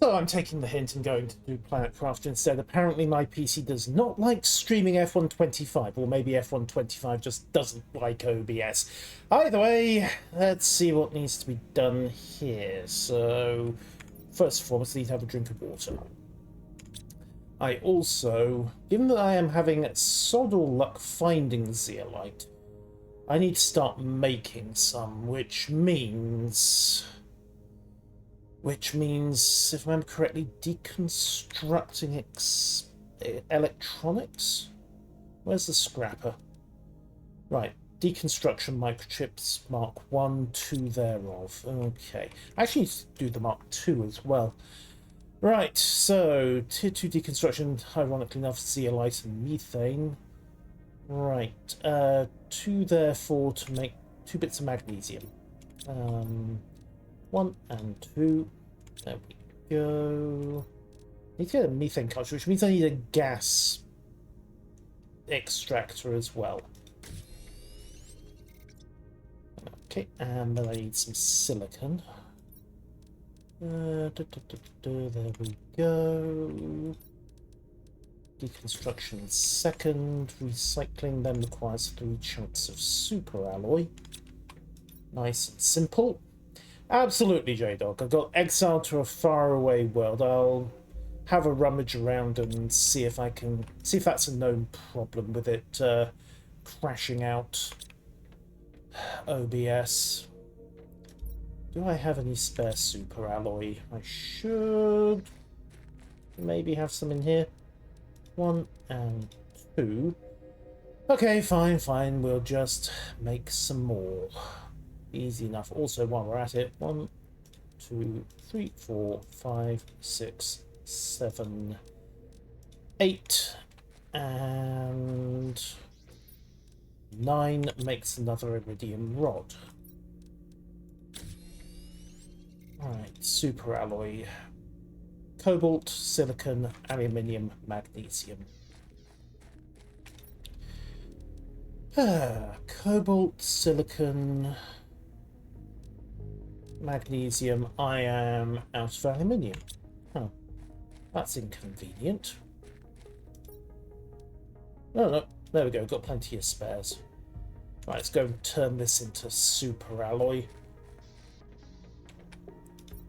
So I'm taking the hint and going to do Planet Craft instead. Apparently my PC does not like streaming F125, or maybe F125 just doesn't like OBS. Either way, let's see what needs to be done here. So, first of all, I need to have a drink of water. I also, given that I am having sod all luck finding zeolite, I need to start making some, which means, if I remember correctly, deconstructing electronics? Where's the scrapper? Right, deconstruction microchips Mark 1, 2 thereof. Okay, I actually need to do the Mark 2 as well. Right, so tier 2 deconstruction, ironically enough, zeolite and methane. Right, 2 therefore to make 2 bits of magnesium. 1 and 2. There we go. Need to get a methane culture, which means I need a gas extractor as well. Okay, and then I need some silicon. There we go. Deconstruction second. Recycling then requires 3 chunks of super alloy. Nice and simple. Absolutely, J-Dog. I've got exiled to a faraway world. I'll have a rummage around and see if that's a known problem with it crashing out OBS. Do I have any spare super alloy? I should maybe have some in here. 1 and 2. Okay, fine. We'll just make some more. Easy enough. Also, while we're at it, 1, 2, 3, 4, 5, 6, 7, 8, and 9 makes another iridium rod. Alright, super alloy. Cobalt, silicon, aluminium, magnesium. Cobalt, silicon, magnesium. I am out of aluminium. Oh, that's inconvenient. No, there we go. Got plenty of spares. Right, let's go and turn this into super alloy.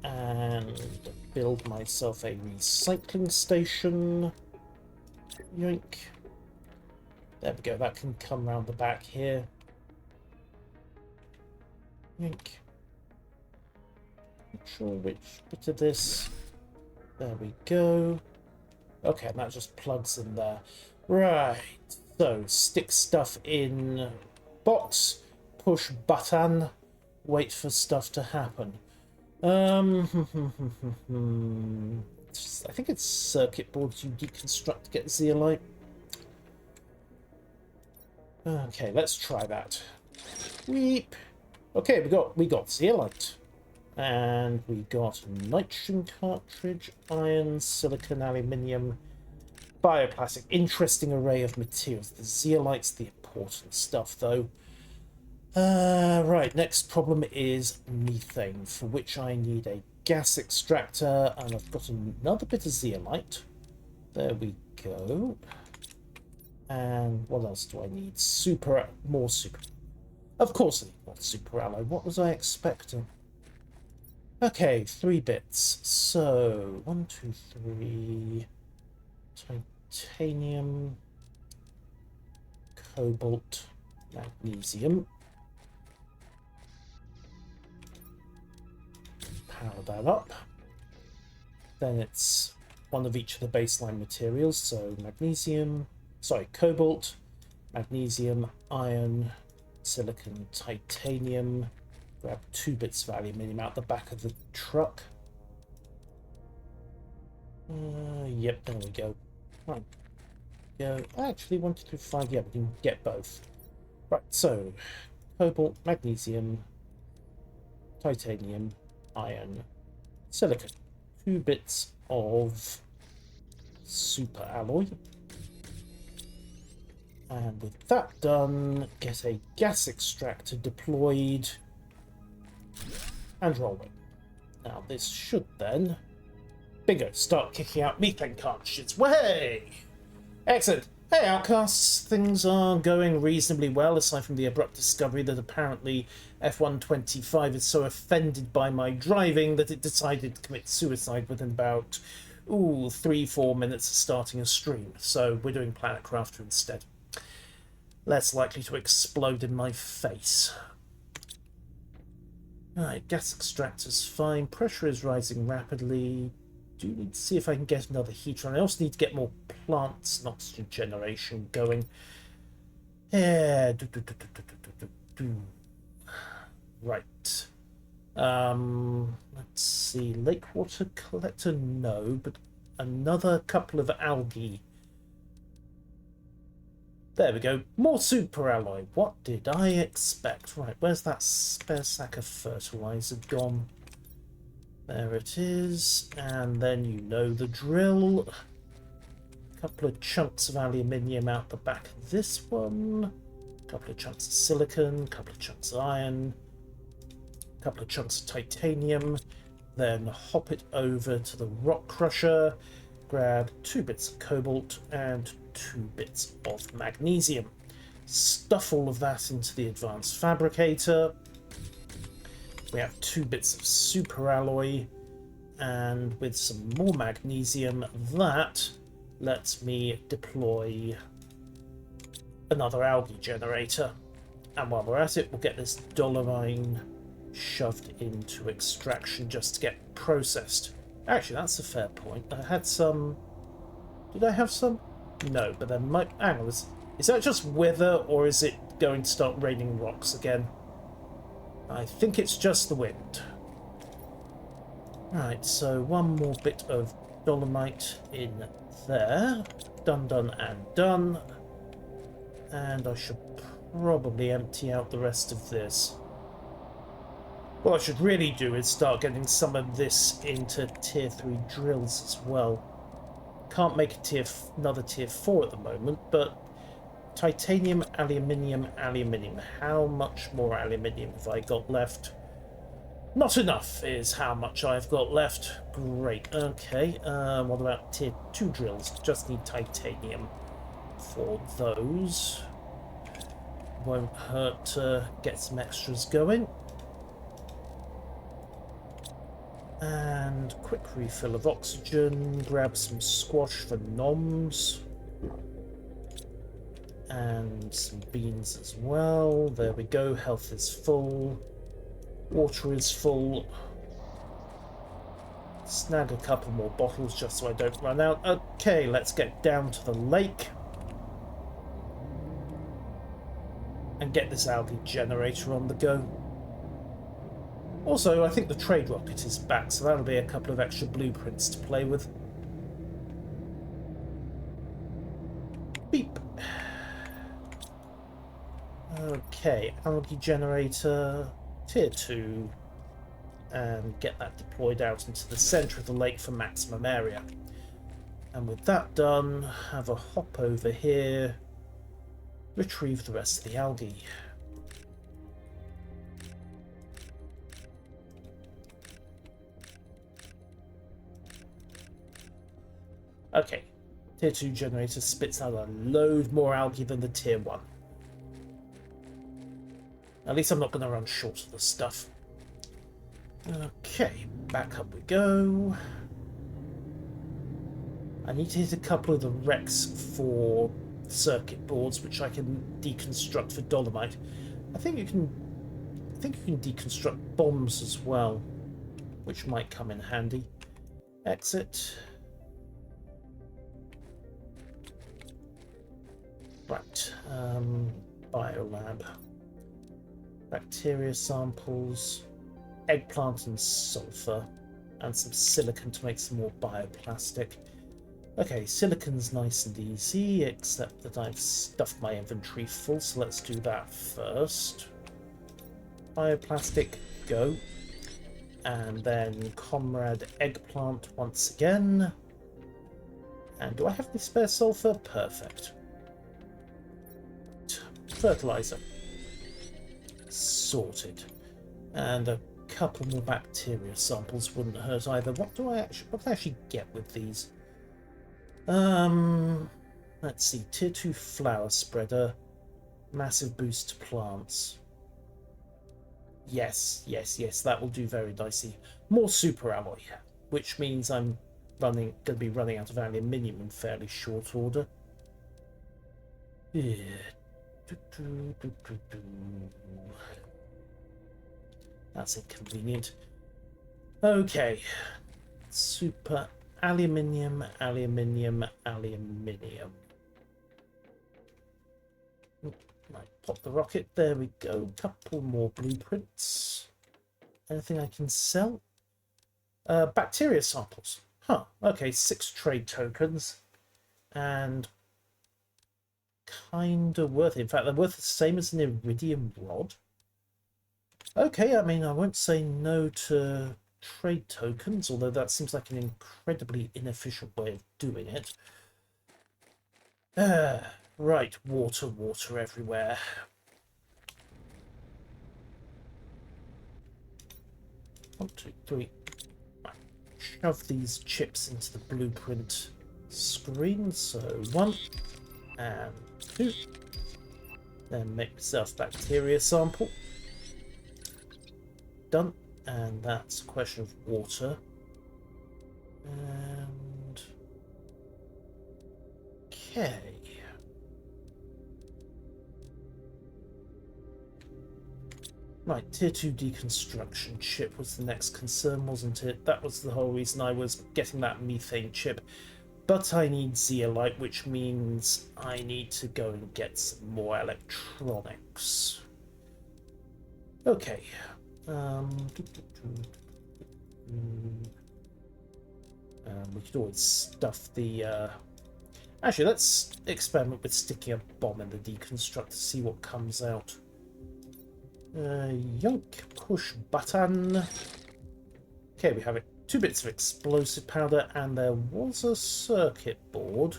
And build myself a recycling station. Yoink. There we go, that can come round the back here. Yoink. Not sure which bit of this. There we go. Okay, and that just plugs in there. Right, so stick stuff in box, push button, wait for stuff to happen. I think it's circuit boards you deconstruct to get zeolite. Okay, let's try that. Weep. Okay, we got zeolite, and we got nitrogen cartridge, iron, silicon, aluminium, bioplastic. Interesting array of materials. The zeolite's the important stuff, though. Right, next problem is methane, for which I need a gas extractor, and I've got another bit of zeolite. There we go. And what else do I need? More super. Of course I need more super alloy. What was I expecting? Okay, 3 bits. So, 1, 2, 3. Titanium. Cobalt. Magnesium. Power that up. Then it's one of each of the baseline materials, so cobalt, magnesium, iron, silicon, titanium. Grab 2 bits of aluminium out the back of the truck. Yep, there we go. Right. Go. Actually, 1, 2, 3, 5. Yeah, we can get both. Right, so cobalt, magnesium, titanium, iron, silicon. 2 bits of super alloy. And with that done, get a gas extractor deployed and rolling. Now this should then Bingo. Start kicking out methane cartridges. Way! Excellent. Hey, Outcasts. Things are going reasonably well, aside from the abrupt discovery that apparently F-125 is so offended by my driving that it decided to commit suicide within about 3-4 minutes of starting a stream. So we're doing Planet Crafter instead. Less likely to explode in my face. Right, gas extractor's fine. Pressure is rising rapidly. Do need to see if I can get another heater on. I also need to get more plants and oxygen generation going. Yeah. Right. Let's see. Lake water collector, no, but another couple of algae. There we go. More super alloy. What did I expect? Right, where's that spare sack of fertilizer gone? There it is. And then you know the drill. A couple of chunks of aluminium out the back of this one. A couple of chunks of silicon. A couple of chunks of iron. A couple of chunks of titanium. Then hop it over to the rock crusher. Grab 2 bits of cobalt and 2 bits of magnesium. Stuff all of that into the advanced fabricator. We have 2 bits of super alloy, and with some more magnesium, that lets me deploy another algae generator. And while we're at it, we'll get this dolomine shoved into extraction just to get processed. Actually, that's a fair point. I had some... Did I have some? No, but there might... Hang on, is that just wither, or is it going to start raining rocks again? I think it's just the wind. Right, so 1 more bit of dolomite in there. Done, done, and done. And I should probably empty out the rest of this. What I should really do is start getting some of this into tier 3 drills as well. Can't make another tier 4 at the moment, but titanium, aluminium, aluminium. How much more aluminium have I got left? Not enough is how much I've got left. Great. Okay. What about tier 2 drills? Just need titanium for those. Won't hurt to get some extras going. And quick refill of oxygen. Grab some squash for noms. And some beans as well. There we go. Health is full. Water is full. Snag a couple more bottles just so I don't run out. Okay, let's get down to the lake. And get this algae generator on the go. Also, I think the trade rocket is back, so that'll be a couple of extra blueprints to play with. Beep. Okay, algae generator, tier 2, and get that deployed out into the centre of the lake for maximum area. And with that done, have a hop over here, retrieve the rest of the algae. Okay, tier 2 generator spits out a load more algae than the tier 1. At least I'm not going to run short of the stuff. Okay, back up we go. I need to hit a couple of the wrecks for circuit boards, which I can deconstruct for dolomite. I think you can deconstruct bombs as well, which might come in handy. Exit. Right, biolab. Bacteria samples, eggplant and sulfur, and some silicon to make some more bioplastic. Okay, silicon's nice and easy, except that I've stuffed my inventory full, so let's do that first. Bioplastic, go. And then Comrade Eggplant once again. And do I have any spare sulfur? Perfect. Fertilizer. Sorted. And a couple more bacteria samples wouldn't hurt either. What can I actually get with these? Let's see. Tier 2 flower spreader. Massive boost to plants. Yes, that will do very nicely. More super alloy, which means I'm going to be running out of aluminium in fairly short order. Yeah. That's inconvenient. Okay. Super aluminium. Right, pop the rocket. There we go. Couple more blueprints. Anything I can sell? Bacteria samples. Huh. Okay, 6 trade tokens. And kind of worth it. In fact, they're worth the same as an iridium rod. Okay, I mean, I won't say no to trade tokens, although that seems like an incredibly inefficient way of doing it. Right, water everywhere. One, two, three. Right. Shove these chips into the blueprint screen. So 1 and 2. Then make myself bacteria sample. Done. And that's a question of water. And okay. Right, tier 2 deconstruction chip was the next concern, wasn't it? That was the whole reason I was getting that methane chip. But I need zeolite, which means I need to go and get some more electronics. Okay. We could always stuff the... Actually, let's experiment with sticking a bomb in the deconstruct to see what comes out. Yoink, push button. Okay, we have it. 2 bits of explosive powder, and there was a circuit board.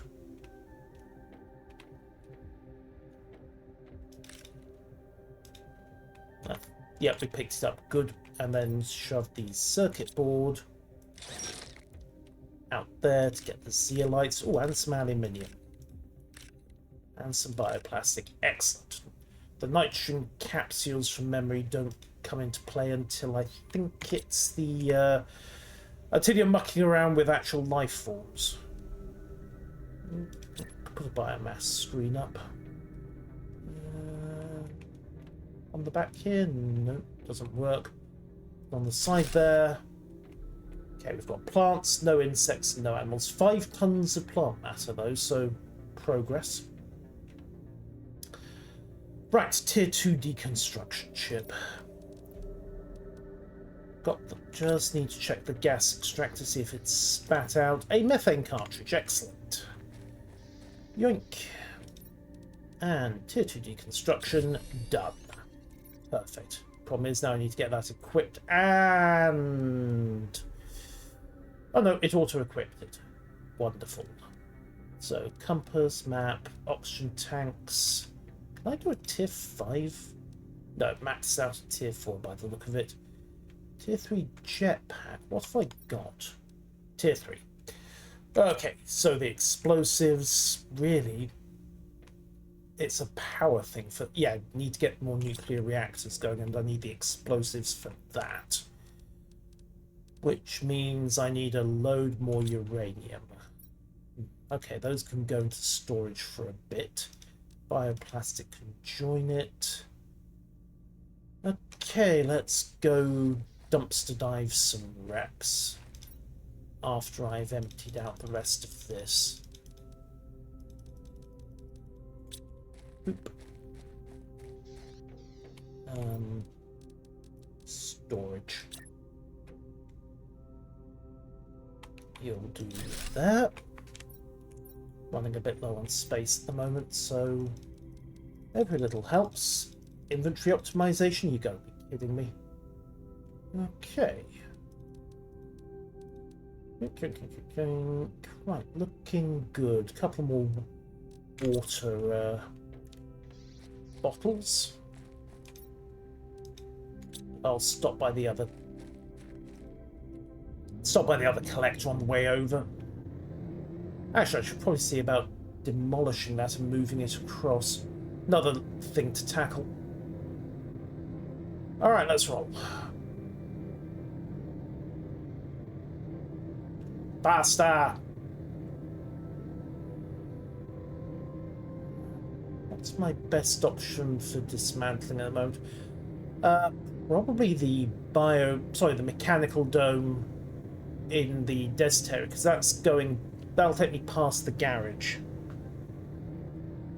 Yep, we picked it up. Good. And then shoved the circuit board out there to get the zeolites. Oh, and some aluminium. And some bioplastic. Excellent. The nitrogen capsules from memory don't come into play until I think it's the... until you're mucking around with actual life forms. Put a biomass screen up. On the back here? No, doesn't work. On the side there. Okay, we've got plants, no insects, no animals. 5 tons of plant matter though, so progress. Right, tier 2 deconstruction chip. Just need to check the gas extractor, see if it's spat out a methane cartridge. Excellent. Yoink. And tier 2 deconstruction done. Perfect. Problem is now I need to get that equipped and... Oh no, it auto-equipped it. Wonderful. So, compass, map, oxygen tanks. Can I do a tier 5? No, maxed out at tier 4 by the look of it. Tier 3 jetpack. What have I got? Tier 3. Okay, so the explosives, really, it's a power thing for... Yeah, I need to get more nuclear reactors going, and I need the explosives for that. Which means I need a load more uranium. Okay, those can go into storage for a bit. Bioplastic can join it. Okay, let's go dumpster dive some reps after I've emptied out the rest of this. Oop. Storage. You'll do that. Running a bit low on space at the moment, so every little helps. Inventory optimization, you gotta be kidding me. Okay. Right, looking good. Couple more water bottles. I'll stop by the other Stop by the other collector on the way over. Actually, I should probably see about demolishing that and moving it across. Another thing to tackle. Alright, let's roll. Faster! What's my best option for dismantling at the moment? Probably the the mechanical dome in the desert area, because that'll take me past the garage.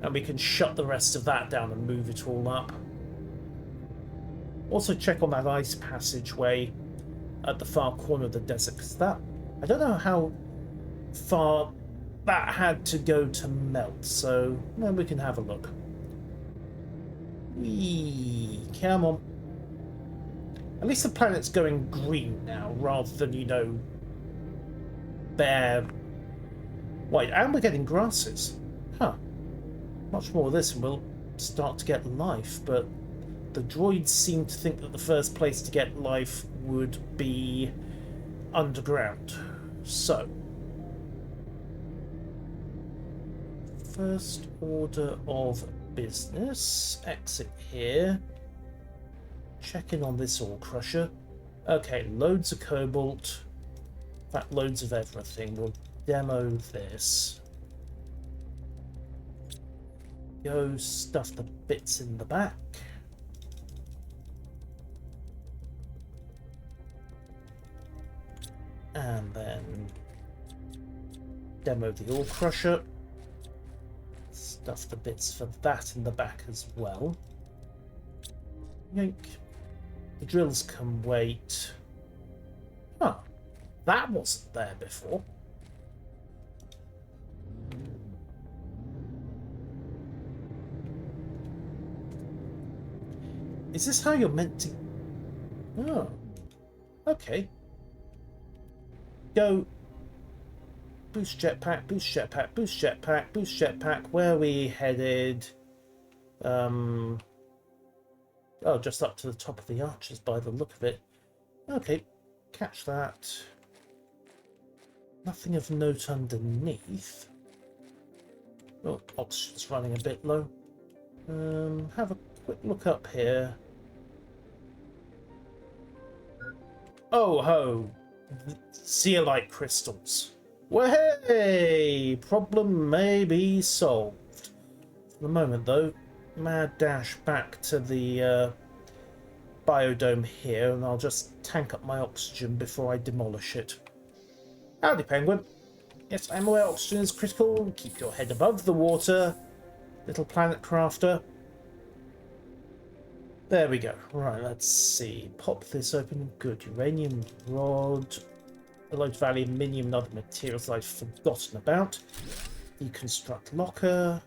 And we can shut the rest of that down and move it all up. Also check on that ice passageway at the far corner of the desert, because I don't know how far that had to go to melt, so we can have a look. Whee! Come on. At least the planet's going green now, rather than, bare white. And we're getting grasses. Huh. Much more of this and we'll start to get life, but the droids seem to think that the first place to get life would be underground. So, first order of business. Exit here. Check in on this ore crusher. Okay, loads of cobalt. In fact, loads of everything. We'll demo this. Go stuff the bits in the back. And then demo the ore crusher. Stuff the bits for that in the back as well. Yank. The drills can wait. Huh. That wasn't there before. Is this how you're meant to... Oh. Okay. Go. Boost jetpack, boost jetpack, boost jetpack, boost jetpack. Where are we headed? Oh, just up to the top of the arches by the look of it. Okay, catch that. Nothing of note underneath. Oh, oxygen's running a bit low. Have a quick look up here. Oh ho! Zeolite crystals. Well, hey! Problem may be solved. For the moment, though, mad dash back to the biodome here, and I'll just tank up my oxygen before I demolish it. Howdy, Penguin. Yes, I'm aware oxygen is critical. Keep your head above the water, little planet crafter. There we go. Right, let's see. Pop this open. Good. Uranium rod. A load of aluminium and other materials I've forgotten about. Deconstruct locker.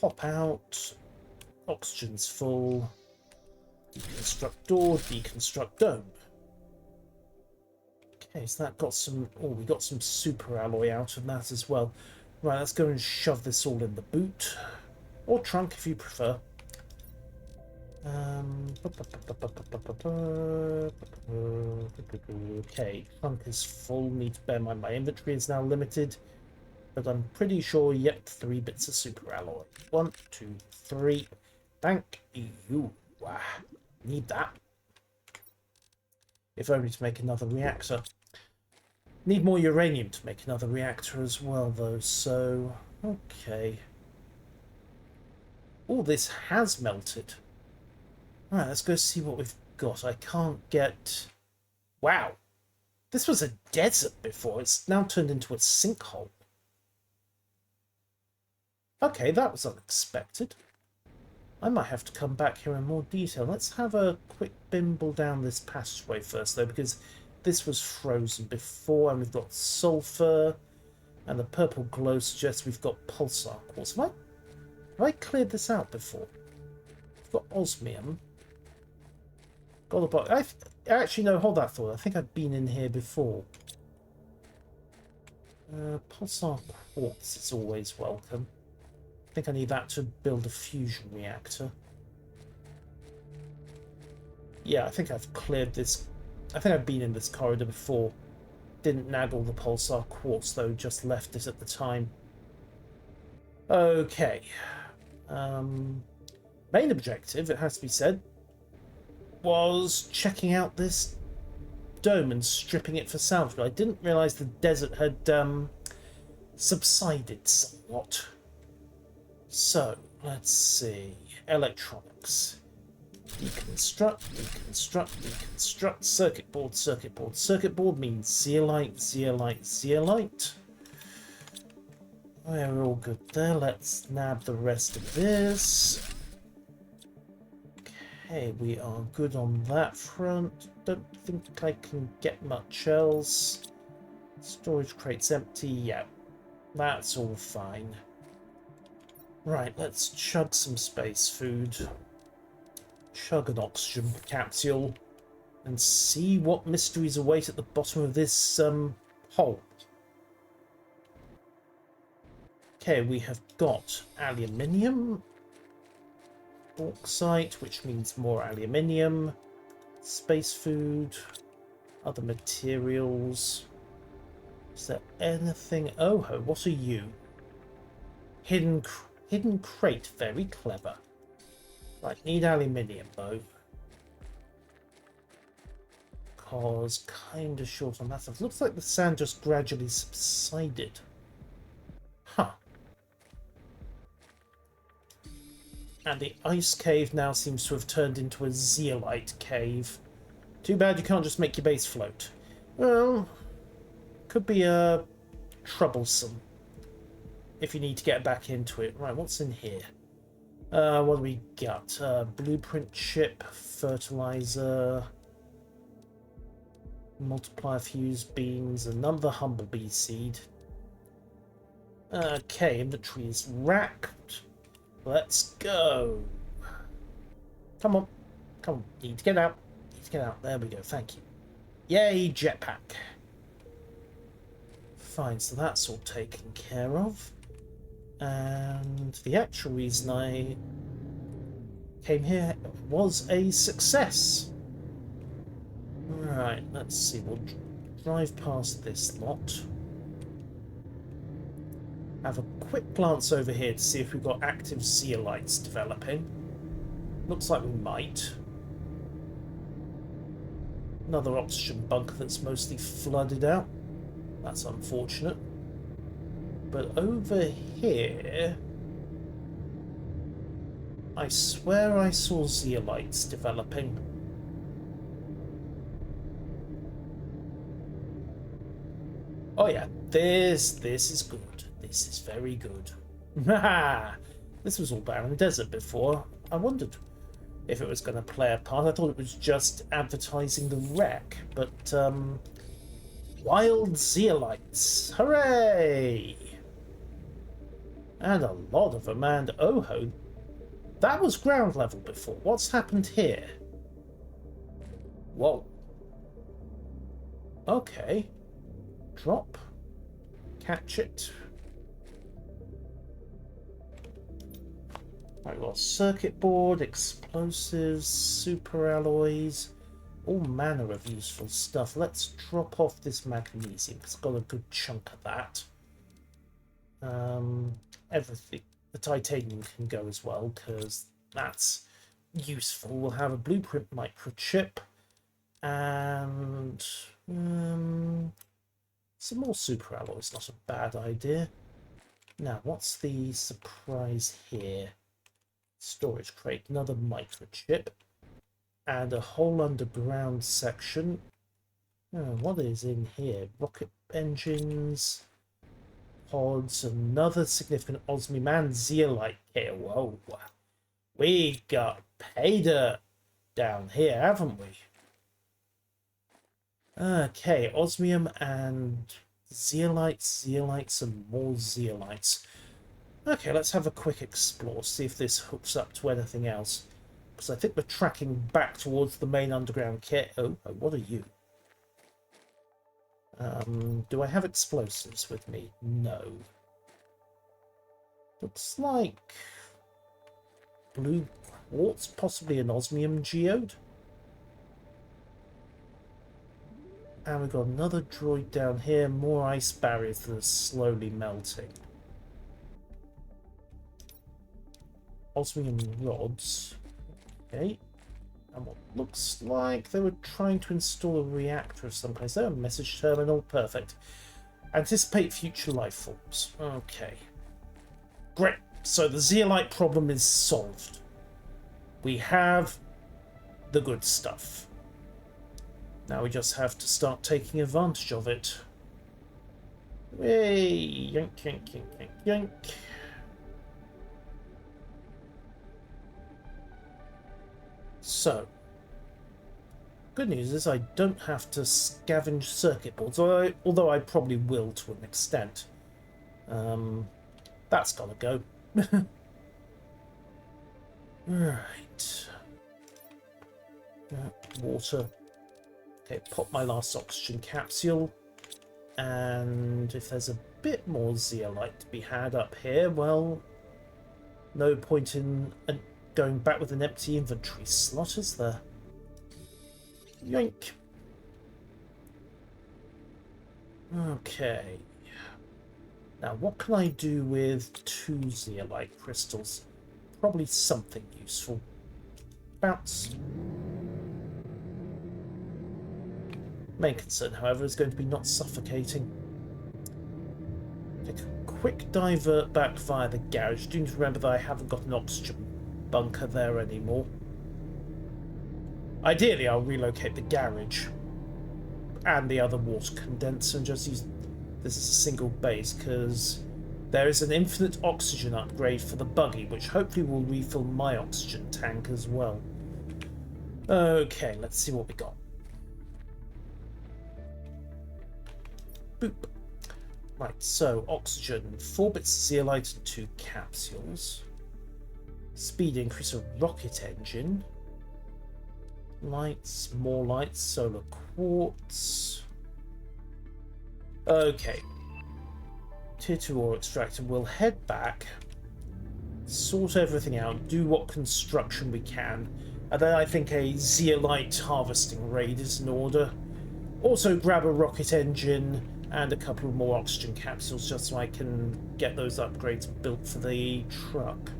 Hop out. Oxygen's full. Deconstruct door. Deconstruct dome. Okay, so that got some... Oh, we got some super alloy out of that as well. Right, let's go and shove this all in the boot. Or trunk if you prefer. Okay, trunk is full. Need to bear in mind my inventory is now limited, but I'm pretty sure, yep, 3 bits of super alloy. 1, 2, 3. Thank you. Need that. If only to make another reactor. Need more uranium to make another reactor as well, though, so... Okay. All this has melted. Alright, let's go see what we've got. I can't get... Wow! This was a desert before. It's now turned into a sinkhole. Okay, that was unexpected. I might have to come back here in more detail. Let's have a quick bimble down this passageway first, though, because this was frozen before, and we've got sulfur, and the purple glow suggests we've got pulsar quartz. Have I cleared this out before? We've got osmium. Got a box. Actually, no, hold that thought. I think I've been in here before. Pulsar quartz is always welcome. I think I need that to build a fusion reactor. Yeah, I think I've cleared this I think I've been in this corridor before. Didn't nag all the pulsar quartz though, just left it at the time. Okay. Main objective, it has to be said, was checking out this dome and stripping it for salvage. But I didn't realise the desert had subsided somewhat. So, let's see. Electronics. Deconstruct, deconstruct, deconstruct. Circuit board, circuit board. Circuit board means zeolite, zeolite, zeolite. We're all good there. Let's nab the rest of this. Okay, we are good on that front. Don't think I can get much else. Storage crate's empty. Yeah, that's all fine. Right, let's chug some space food. Chug an oxygen capsule. And see what mysteries await at the bottom of this hole. Okay, we have got aluminium. Bauxite, which means more aluminium. Space food. Other materials. Is there anything? Oh, what are you? Hidden crate. Very clever. Right, need aluminium though. Because kind of short on that stuff. Looks like the sand just gradually subsided. Huh. And the ice cave now seems to have turned into a zeolite cave. Too bad you can't just make your base float. Well, could be troublesome if you need to get back into it. Right, what's in here? What do we got? Blueprint chip, fertilizer, multiplier fuse beams, another humblebee seed. Okay, inventory is racked. Let's go. Come on. Come on. Need to get out. Need to get out. There we go. Thank you. Yay, jetpack. Fine, so that's all taken care of. And the actual reason I came here was a success. Right, let's see. We'll drive past this lot. Have a quick glance over here to see if we've got active zeolites developing. Looks like we might. Another oxygen bunker that's mostly flooded out. That's unfortunate. But over here, I swear I saw zeolites developing. Oh yeah, this is good. This is very good. This was all barren desert before. I wondered if it was going to play a part. I thought it was just advertising the wreck, but wild zeolites. Hooray! And a lot of them, and oh, that was ground level before. What's happened here? Whoa. Okay. Drop. Catch it. Right, we've got circuit board, explosives, super alloys, all manner of useful stuff. Let's drop off this magnesium. It's got a good chunk of that. Everything. The titanium can go as well, because that's useful. We'll have a blueprint microchip and some more super alloys. Not a bad idea. Now, what's the surprise here? Storage crate, another microchip, and a whole underground section. Oh, what is in here? Rocket engines, pods, another significant osmium and zeolite here. Whoa, we got pay dirt down here, haven't we? Okay, osmium and zeolites, and more zeolites. Okay, let's have a quick explore, see if this hooks up to anything else. Because I think we're tracking back towards the main underground kit. Oh, what are you? Do I have explosives with me? No. Looks like blue quartz, possibly an osmium geode. And we've got another droid down here, more ice barriers that are slowly melting. Osmium rods. Okay. And what looks like they were trying to install a reactor of some kind. So a message terminal. Perfect. Anticipate future life forms. Okay. Great. So the zeolite problem is solved. We have the good stuff. Now we just have to start taking advantage of it. Hey, yank, yank, yank, yank, yank. So, good news is I don't have to scavenge circuit boards, although I probably will to an extent. That's gotta go. Right. Water. Okay, pop my last oxygen capsule. And if there's a bit more zeolite to be had up here, well, no point in going back with an empty inventory slot, is there? Yoink. Okay. Now, what can I do with 2 zeolite crystals? Probably something useful. Bounce. Main concern, however, is going to be not suffocating. Take a quick divert back via the garage. Do need to remember that I haven't got an oxygen bunker there anymore. Ideally, I'll relocate the garage and the other water condenser and just use this as a single base, because there is an infinite oxygen upgrade for the buggy, which hopefully will refill my oxygen tank as well. Okay, let's see what we got. Boop. Right, so oxygen, 4 bits of zeolite and 2 capsules. Speed increase of rocket engine. Lights, more lights, solar quartz. Okay. Tier 2 ore extractor. We'll head back, sort everything out, do what construction we can, and then I think a zeolite harvesting raid is in order. Also grab a rocket engine and a couple of more oxygen capsules just so I can get those upgrades built for the truck.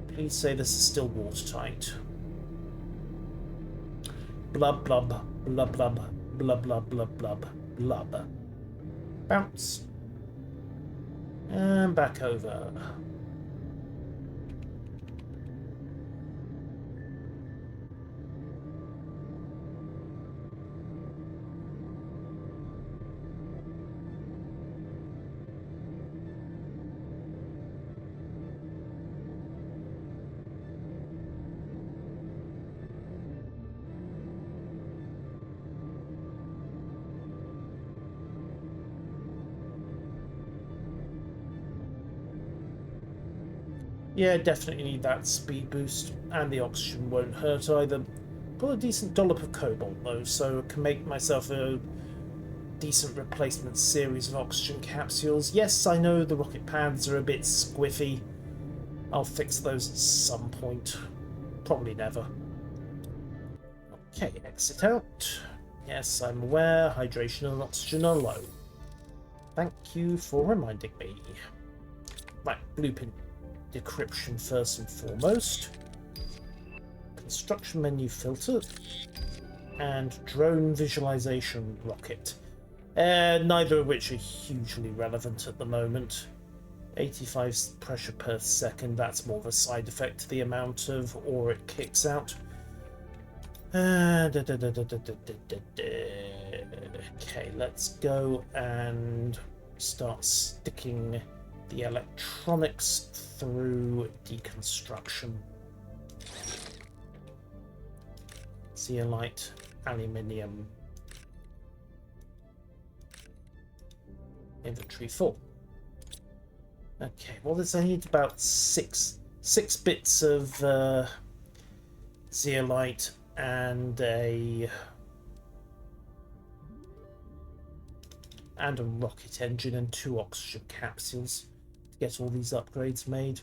Please say this is still watertight. Blub blub blub blub blub blub blub blub blub. Bounce. And back over. Yeah, definitely need that speed boost, and the oxygen won't hurt either. Got a decent dollop of cobalt though, so I can make myself a decent replacement series of oxygen capsules. Yes, I know the rocket pads are a bit squiffy. I'll fix those at some point. Probably never. Okay, exit out. Yes, I'm aware hydration and oxygen are low. Thank you for reminding me. Right, blueprint decryption first and foremost. Construction menu filter. And drone visualization rocket. Neither of which are hugely relevant at the moment. 85 pressure per second, that's more of a side effect to the amount of ore it kicks out. Okay, let's go and start sticking the electronics through deconstruction. Zeolite, aluminium. Inventory full. Okay, well, I need about six bits of zeolite and a rocket engine and 2 oxygen capsules to get all these upgrades made.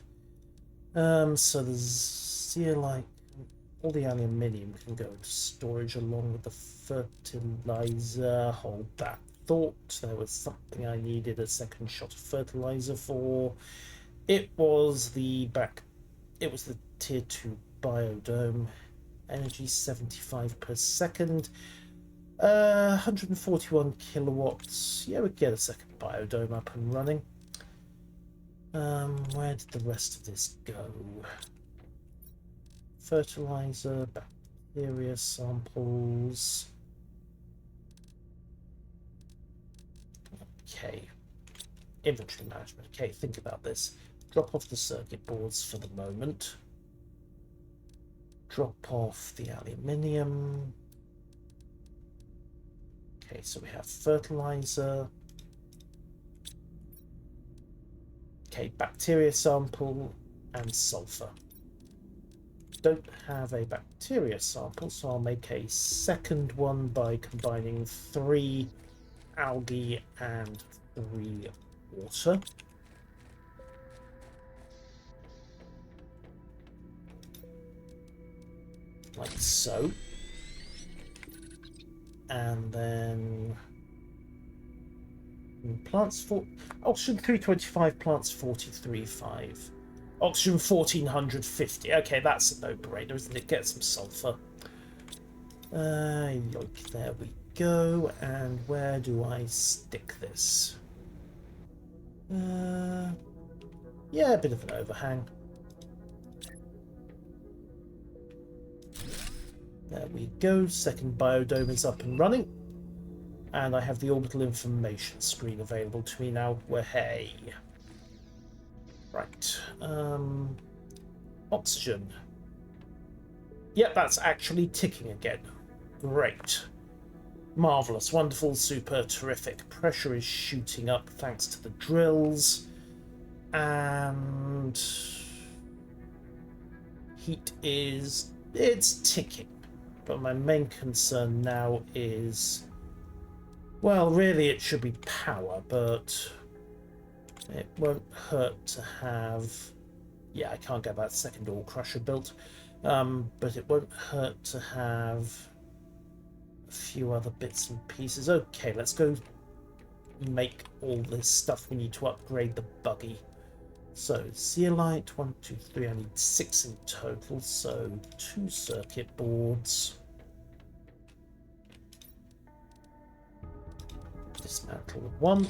So the zeolite, all the aluminium can go into storage along with the fertilizer. Hold that thought. There was something I needed a second shot of fertilizer for. It was the tier 2 biodome. Energy 75 per second. 141 kilowatts. Yeah, we get a second biodome up and running. Where did the rest of this go? Fertilizer, bacteria samples. Okay. Inventory management. Okay, think about this. Drop off the circuit boards for the moment. Drop off the aluminium. Okay, so we have fertilizer. Okay, bacteria sample and sulfur. Don't have a bacteria sample, so I'll make a second one by combining 3 algae and 3 water. Like so. And then plants for oxygen 325, plants 43.5. Oxygen 1450. Okay, that's a no-brainer, isn't it? Get some sulfur. Yoink, there we go. And where do I stick this? Yeah, a bit of an overhang. There we go. Second biodome is up and running. And I have the orbital information screen available to me now. Hey. Right. Oxygen. Yep, that's actually ticking again. Great. Marvellous, wonderful, super, terrific. Pressure is shooting up thanks to the drills. And heat it's ticking. But my main concern now is, well, really it should be power, but it won't hurt to have, yeah, I can't get that second ore crusher built, but it won't hurt to have a few other bits and pieces. Okay, let's go make all this stuff we need to upgrade the buggy. So zeolite, 1, 2, 3, I need 6 in total, so 2 circuit boards. Dismantle 1.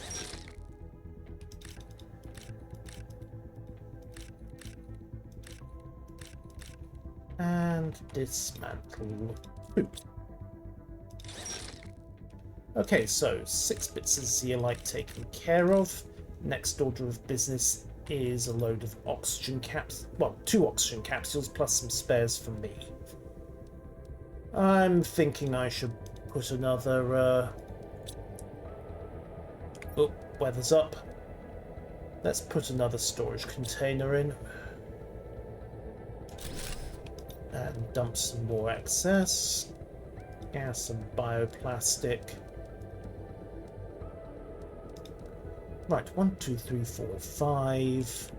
And dismantle 2. Okay, so 6 bits of zeolite taken care of. Next order of business is a load of oxygen caps, well, 2 oxygen capsules plus some spares for me. I'm thinking I should put another oh, weather's up. Let's put another storage container in and dump some more excess gas and bioplastic. Right, 1, 2, 3, 4, 5.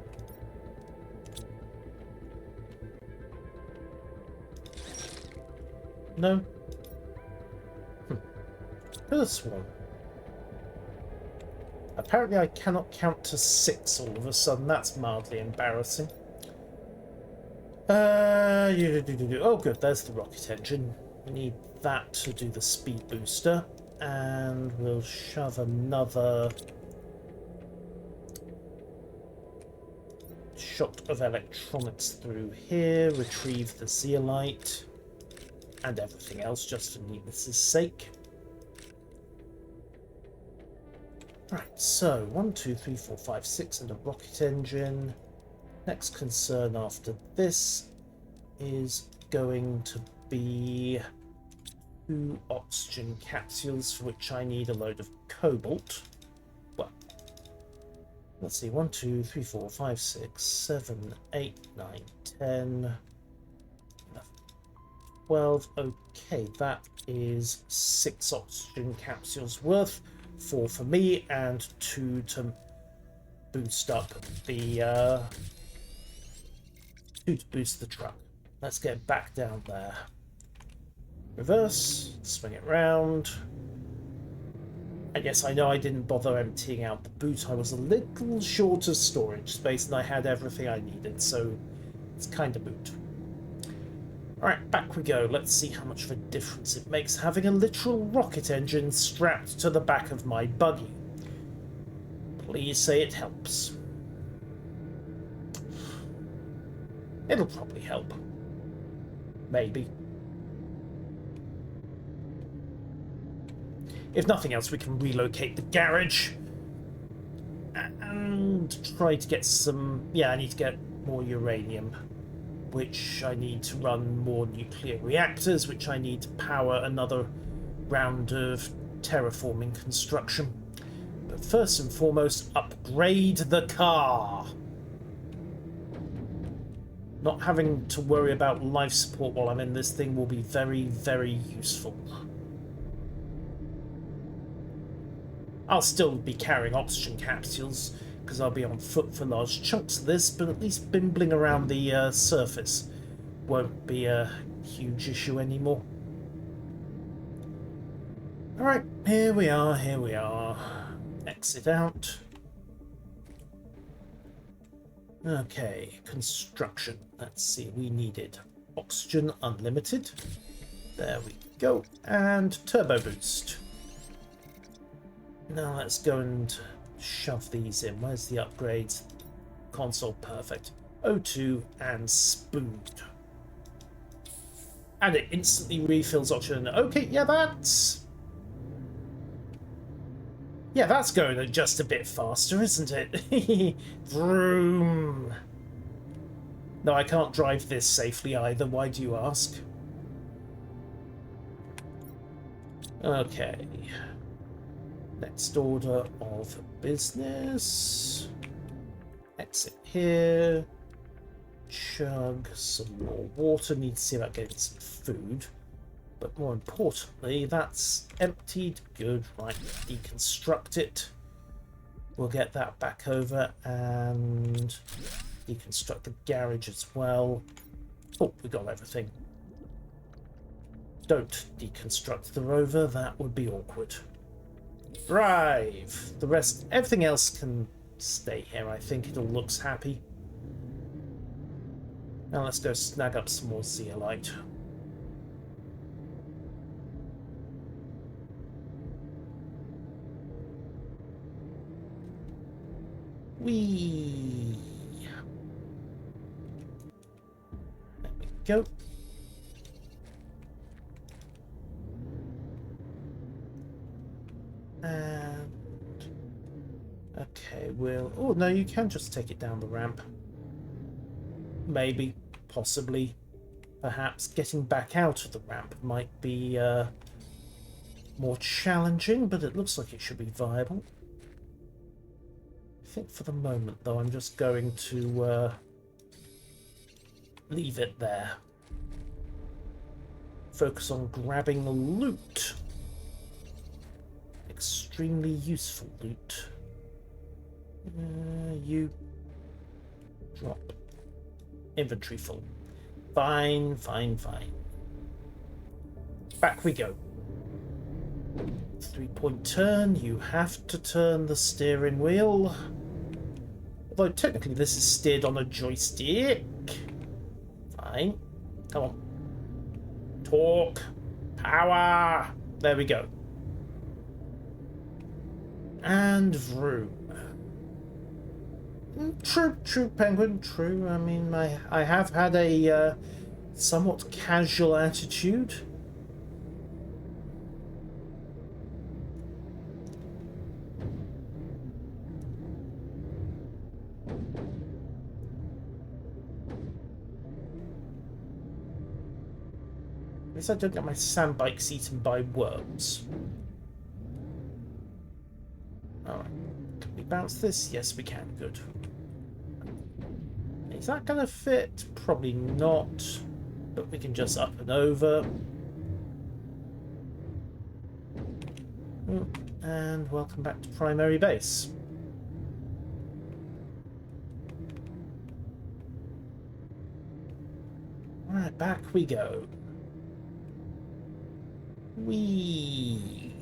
No? Could have sworn. Apparently I cannot count to 6 all of a sudden. That's mildly embarrassing. Oh good, there's the rocket engine. We need that to do the speed booster. And we'll shove another shot of electronics through here, retrieve the zeolite and everything else just for neatness' sake. Right, so 1, 2, 3, 4, 5, 6 and a rocket engine. Next concern after this is going to be 2 oxygen capsules, for which I need a load of cobalt. Well, let's see, 1, 2, 3, 4, 5, 6, 7, 8, 9, 10, 12. Okay, that is 6 oxygen capsules worth. 4 for me and 2 to boost up the 2 to boost the truck. Let's get back down there. Reverse, swing it round. And yes, I know I didn't bother emptying out the boot. I was a little short of storage space and I had everything I needed, so it's kind of moot. Alright, back we go. Let's see how much of a difference it makes having a literal rocket engine strapped to the back of my buggy. Please say it helps. It'll probably help. Maybe. If nothing else, we can relocate the garage and try to get some... Yeah, I need to get more uranium, which I need to run more nuclear reactors, which I need to power another round of terraforming construction. But first and foremost, upgrade the car. Not having to worry about life support while I'm in this thing will be very, very useful. I'll still be carrying oxygen capsules, because I'll be on foot for large chunks of this, but at least bimbling around the surface won't be a huge issue anymore. Alright, here we are, here we are. Exit out. Okay, construction. Let's see, we needed oxygen unlimited. There we go. And turbo boost. Now let's go and shove these in. Where's the upgrades? Console, perfect. O2 and spoon. And it instantly refills oxygen. Okay, yeah, that's going just a bit faster, isn't it? VROOM. No, I can't drive this safely either. Why do you ask? Okay. Next order of business. Exit here. Chug some more water. Need to see about getting some food. But more importantly, that's emptied. Good. Right, deconstruct it. We'll get that back over and deconstruct the garage as well. Oh, we got everything. Don't deconstruct the rover. That would be awkward. Drive. The rest, everything else can stay here. I think it all looks happy. Now let's go snag up some more zeolite. Whee! There we go. And okay, we'll... Oh, no, you can just take it down the ramp. Maybe, possibly, perhaps getting back out of the ramp might be more challenging, but it looks like it should be viable. I think for the moment, though, I'm just going to leave it there. Focus on grabbing the loot. Extremely useful loot. You drop. Inventory full. Fine, fine, fine. Back we go. 3-point turn. You have to turn the steering wheel. Although technically this is steered on a joystick. Fine. Come on. Torque. Power. There we go. And VROOM. True, Penguin, true. I mean, I have had a somewhat casual attitude. At least I don't get my sandbikes eaten by worms. Alright. Can we bounce this? Yes, we can. Good. Is that going to fit? Probably not. But we can just up and over. And welcome back to primary base. Alright, back we go. Whee!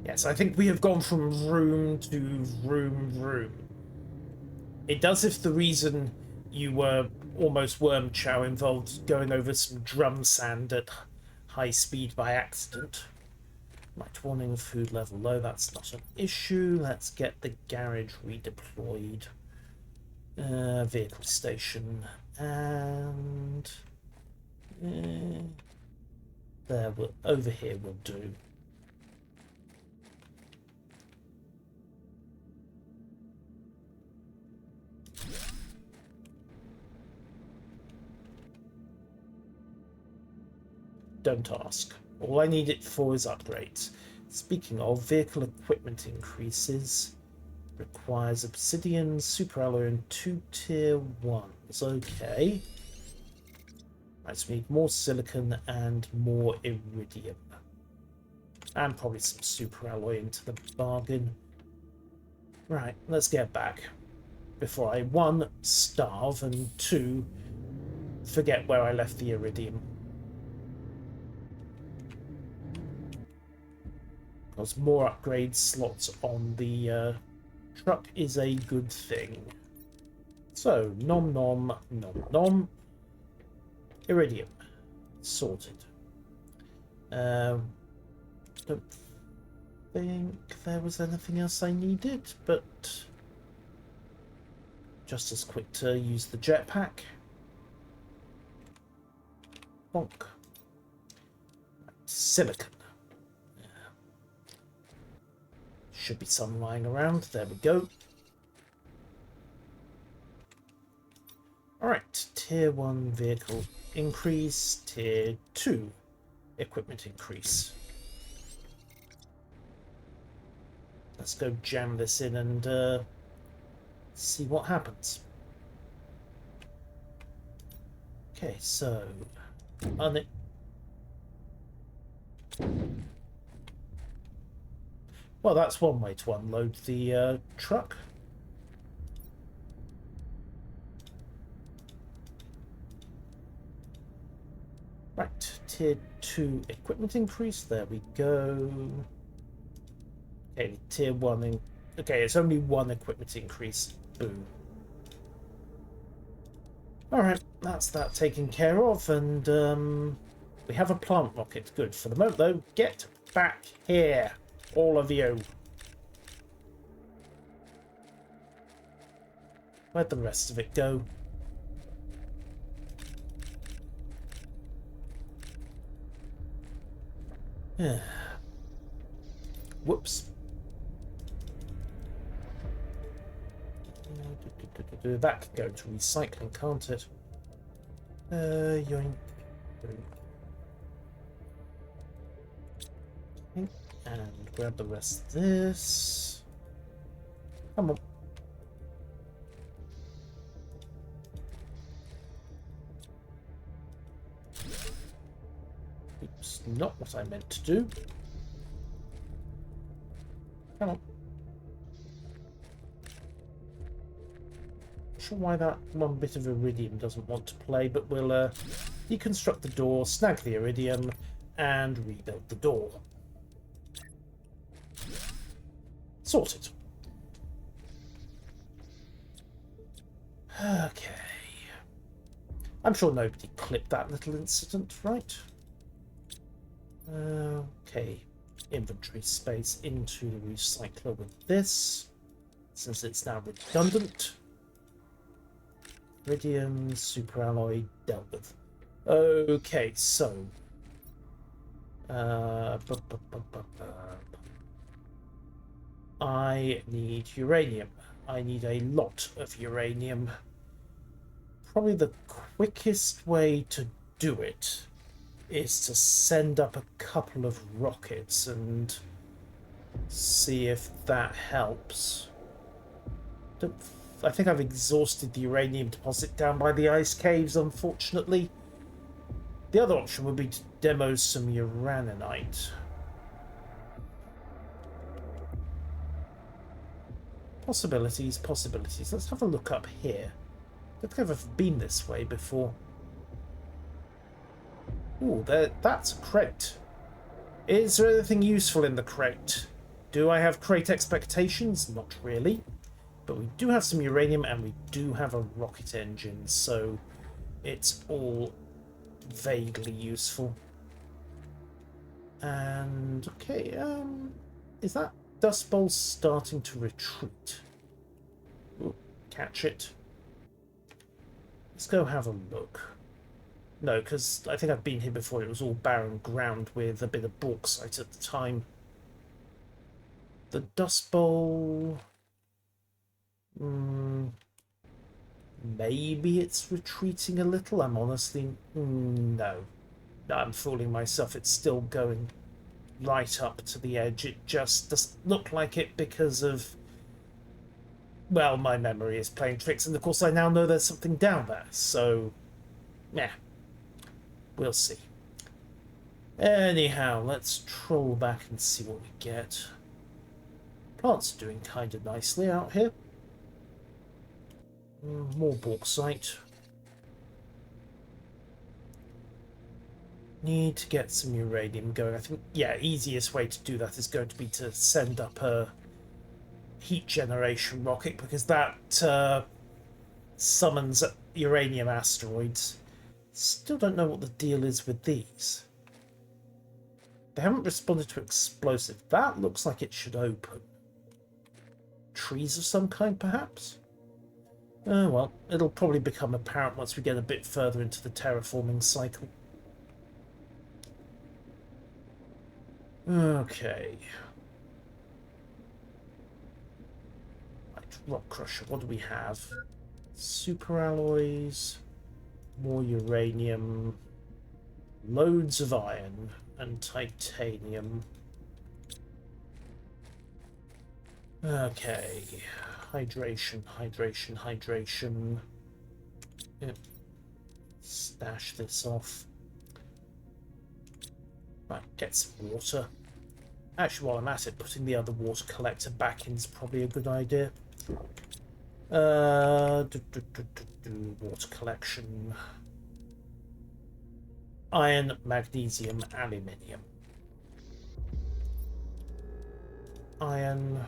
Yes, I think we have gone from room to room. It does if the reason you were almost worm chow involved going over some drum sand at high speed by accident. Right, warning of food level low, that's not an issue. Let's get the garage redeployed. Vehicle station, and there, over here will do. Don't ask. All I need it for is upgrades. Speaking of, vehicle equipment increases. Requires obsidian, superalloy, and 2 tier 1s. Okay. Let's need more silicon and more iridium. And probably some superalloy into the bargain. Right, let's get back. Before I, 1, starve, and 2, forget where I left the iridium. Because more upgrade slots on the truck is a good thing. So, nom nom, nom nom. Iridium. Sorted. Don't think there was anything else I needed, but just as quick to use the jetpack. Bonk. Silicon. Should be some lying around. There we go. Alright, tier 1 vehicle increase, tier 2 equipment increase. Let's go jam this in and see what happens. Okay, so well, that's one way to unload the truck. Right, tier 2 equipment increase. There we go. Okay, tier 1. Okay, it's only 1 equipment increase. Boom. Alright, that's that taken care of. And we have a plant rocket. Good. For the moment, though, get back here. All of you. Where'd the rest of it go? Whoops. That could go to recycling, can't it? Yoink. And grab the rest of this. Come on. Oops, not what I meant to do. Come on. Not sure why that one bit of iridium doesn't want to play, but we'll deconstruct the door, snag the iridium, and rebuild the door. Sorted. Okay. I'm sure nobody clipped that little incident, right? Okay. Inventory space into the recycler with this, since it's now redundant. Iridium, superalloy, dealt with. Okay, so I need uranium. I need a lot of uranium. Probably the quickest way to do it is to send up a couple of rockets and see if that helps. I think I've exhausted the uranium deposit down by the ice caves, unfortunately. The other option would be to demo some uraninite. Possibilities, possibilities. Let's have a look up here. I don't think I've ever been this way before. Ooh, that's a crate. Is there anything useful in the crate? Do I have crate expectations? Not really. But we do have some uranium and we do have a rocket engine, so it's all vaguely useful. And okay, is that dust bowl starting to retreat? Ooh, catch it. Let's go have a look. No, because I think I've been here before. It was all barren ground with a bit of bauxite at the time. The dust bowl... maybe it's retreating a little. I'm honestly... no. I'm fooling myself. It's still going right up to the edge. It just doesn't look like it because of... well, my memory is playing tricks. And of course I now know there's something down there. So, yeah. We'll see. Anyhow, let's troll back and see what we get. Plants are doing kind of nicely out here. More bauxite. Need to get some uranium going. I think, yeah, easiest way to do that is going to be to send up a heat generation rocket, because that summons uranium asteroids. Still don't know what the deal is with these. They haven't responded to explosive. That looks like it should open. Trees of some kind, perhaps? Oh well, it'll probably become apparent once we get a bit further into the terraforming cycle. Okay. Right, rock crusher, what do we have? Super alloys, more uranium, loads of iron and titanium. Okay, hydration, hydration, hydration. Yep. Stash this off. Right, get some water. Actually, while I'm at it, putting the other water collector back in is probably a good idea. Water collection. Iron, magnesium, aluminium. Iron.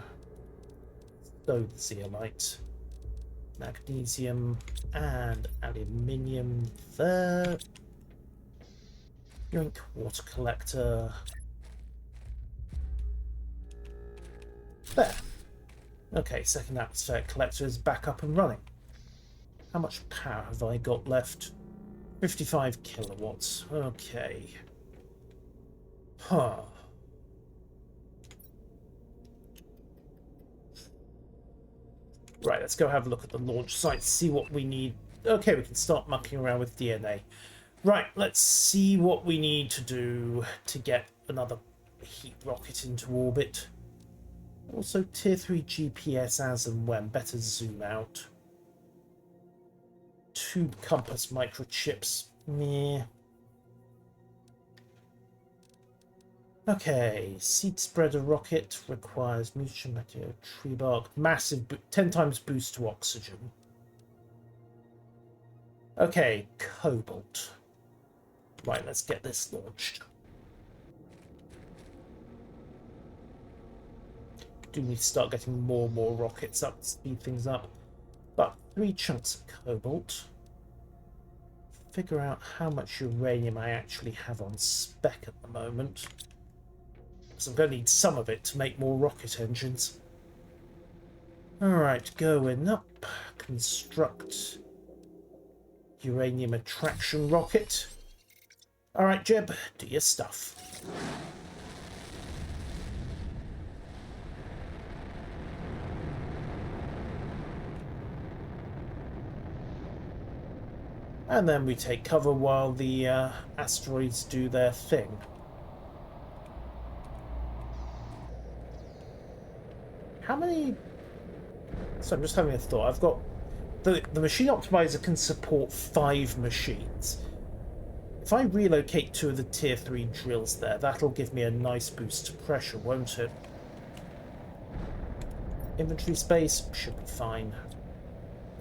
So zeolite. Magnesium and aluminium there. Yoink, water collector. There. Okay, second atmospheric collector is back up and running. How much power have I got left? 55 kilowatts. Okay. Huh. Right, let's go have a look at the launch site, see what we need. Okay, we can start mucking around with DNA. Right, let's see what we need to do to get another heat rocket into orbit. Also, tier 3 GPS as and when. Better zoom out. 2 compass microchips. Meh. Okay, seed spreader rocket requires mutual material, tree bark, massive, 10 times boost to oxygen. Okay, cobalt. Right, let's get this launched. Do we start getting more and more rockets up to speed things up? But 3 chunks of cobalt. Figure out how much uranium I actually have on spec at the moment. So I'm going to need some of it to make more rocket engines. Alright, going up. Construct uranium attraction rocket. Alright, Jeb, do your stuff. And then we take cover while the asteroids do their thing. How many... So I'm just having a thought. I've got... The machine optimizer can support 5 machines. If I relocate 2 of the tier 3 drills there, that'll give me a nice boost to pressure, won't it? inventory space. Should be fine.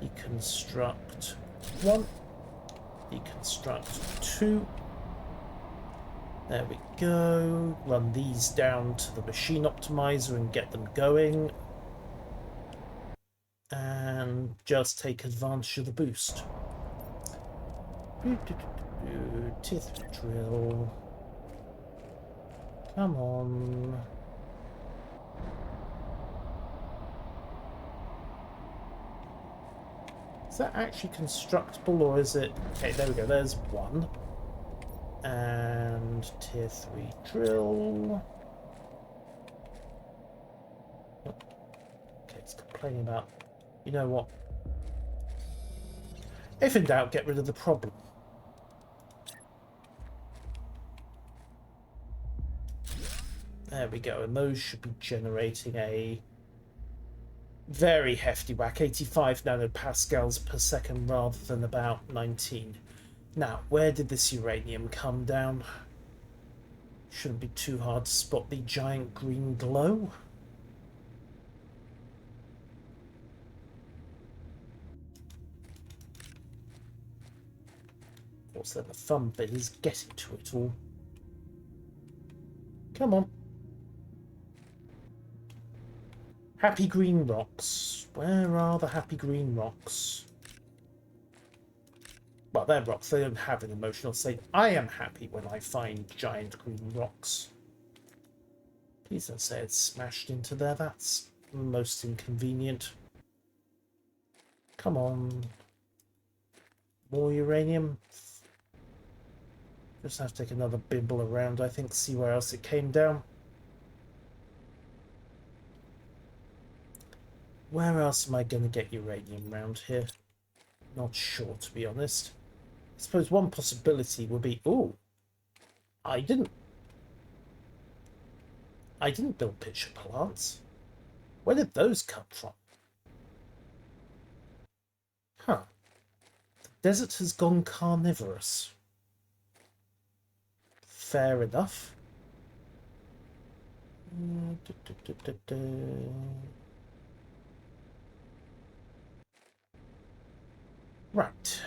Deconstruct 1. Deconstruct 2. There we go. Run these down to the machine optimizer and get them going. And just take advantage of the boost. Tier 3 drill. Come on. Is that actually constructible, or is it... Okay, there we go. There's one. And tier 3 drill. Okay, it's complaining about... You know what? If in doubt, get rid of the problem. There we go, and those should be generating a very hefty whack, 85 nanopascals per second rather than about 19. Now, where did this uranium come down? Shouldn't be too hard to spot the giant green glow. Of course, then the fun bit is getting to it all. Come on. Happy green rocks. Where are the happy green rocks? Well, they're rocks. They don't have an emotional state. I am happy when I find giant green rocks. Please don't say it's smashed into there. That's most inconvenient. Come on. More uranium. Just have to take another bimble around, I think, see where else it came down. Where else am I going to get uranium around here? Not sure, to be honest. I suppose one possibility would be... Ooh! I didn't build pitcher plants. Where did those come from? Huh. The desert has gone carnivorous. Fair enough. Right.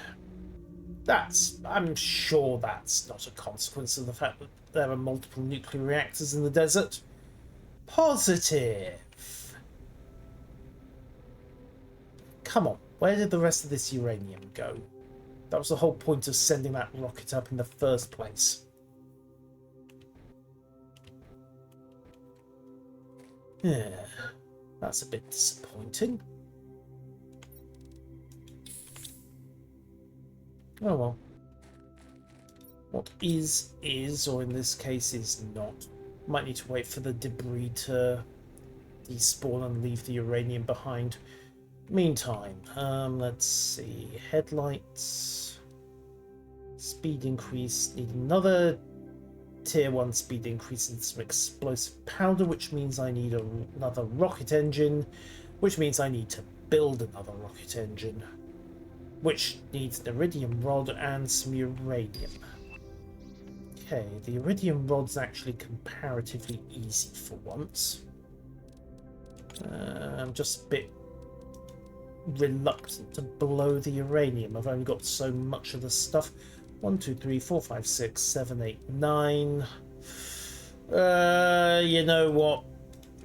I'm sure that's not a consequence of the fact that there are multiple nuclear reactors in the desert. Positive. Come on, where did the rest of this uranium go? That was the whole point of sending that rocket up in the first place. Yeah, that's a bit disappointing. Oh well. What is, or in this case is not. Might need to wait for the debris to despawn and leave the uranium behind. Meantime, let's see. Headlights. Speed increase. Need another tier 1 speed increase in some explosive powder, which means I need another rocket engine, which means I need to build another rocket engine, which needs an iridium rod and some uranium. Okay, the iridium rod's actually comparatively easy for once. I'm just a bit reluctant to blow the uranium. I've only got so much of the stuff. 1, 2, 3, 4, 5, 6, 7, 8, 9. You know what?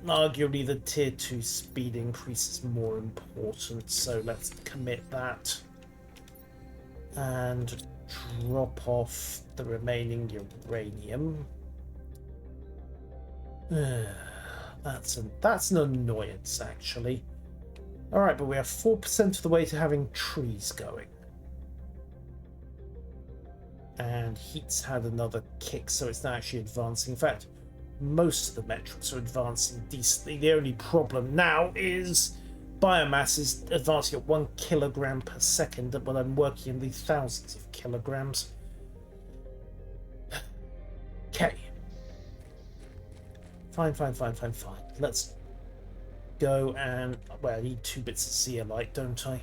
Arguably the tier 2 speed increase is more important, so let's commit that. And drop off the remaining uranium. That's an annoyance, actually. Alright, but we are 4% of the way to having trees going. And heat's had another kick, so it's now actually advancing. In fact, most of the metrics are advancing decently. The only problem now is biomass is advancing at 1 kilogram per second, but I'm working in the thousands of kilograms. Okay. Fine. Let's go and... Well, I need 2 bits of zeolite, don't I?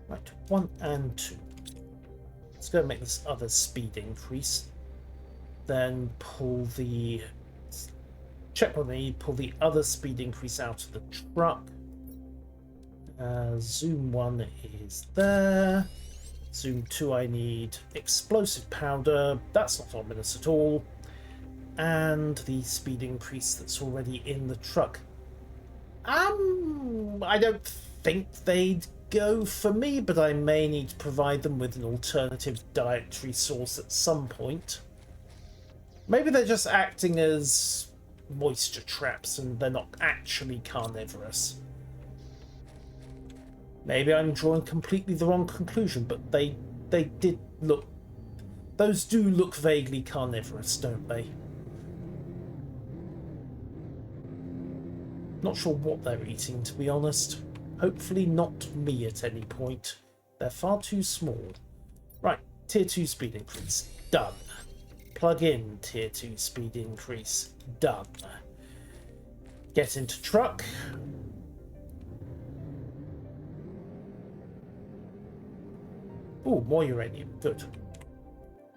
Right, 1 and 2. Let's go and make this other speed increase. Then pull the Check what I need, pull the other speed increase out of the truck. Zoom 1 is there. Zoom 2 I need explosive powder. That's not ominous at all. And the speed increase that's already in the truck. I don't think they'd go for me, but I may need to provide them with an alternative dietary source at some point. Maybe they're just acting as moisture traps and they're not actually carnivorous. Maybe I'm drawing completely the wrong conclusion, but they did look... Those do look vaguely carnivorous, don't they? Not sure what they're eating, to be honest. Hopefully not me at any point. They're far too small. Right, tier 2 speed increase. Done. Plug in tier 2 speed increase. Done. Get into truck. Oh, more uranium. Good.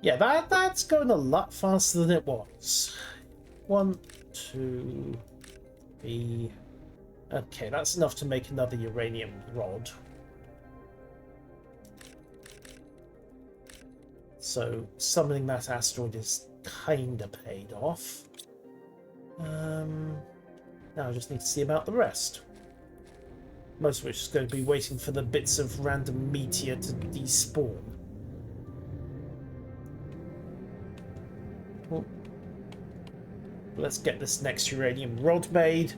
Yeah, that's going a lot faster than it was. 1, 2, 3. Okay, that's enough to make another uranium rod. So summoning that asteroid is kinda paid off. Now I just need to see about the rest. Most of which is going to be waiting for the bits of random meteor to despawn. Well, let's get this next uranium rod made,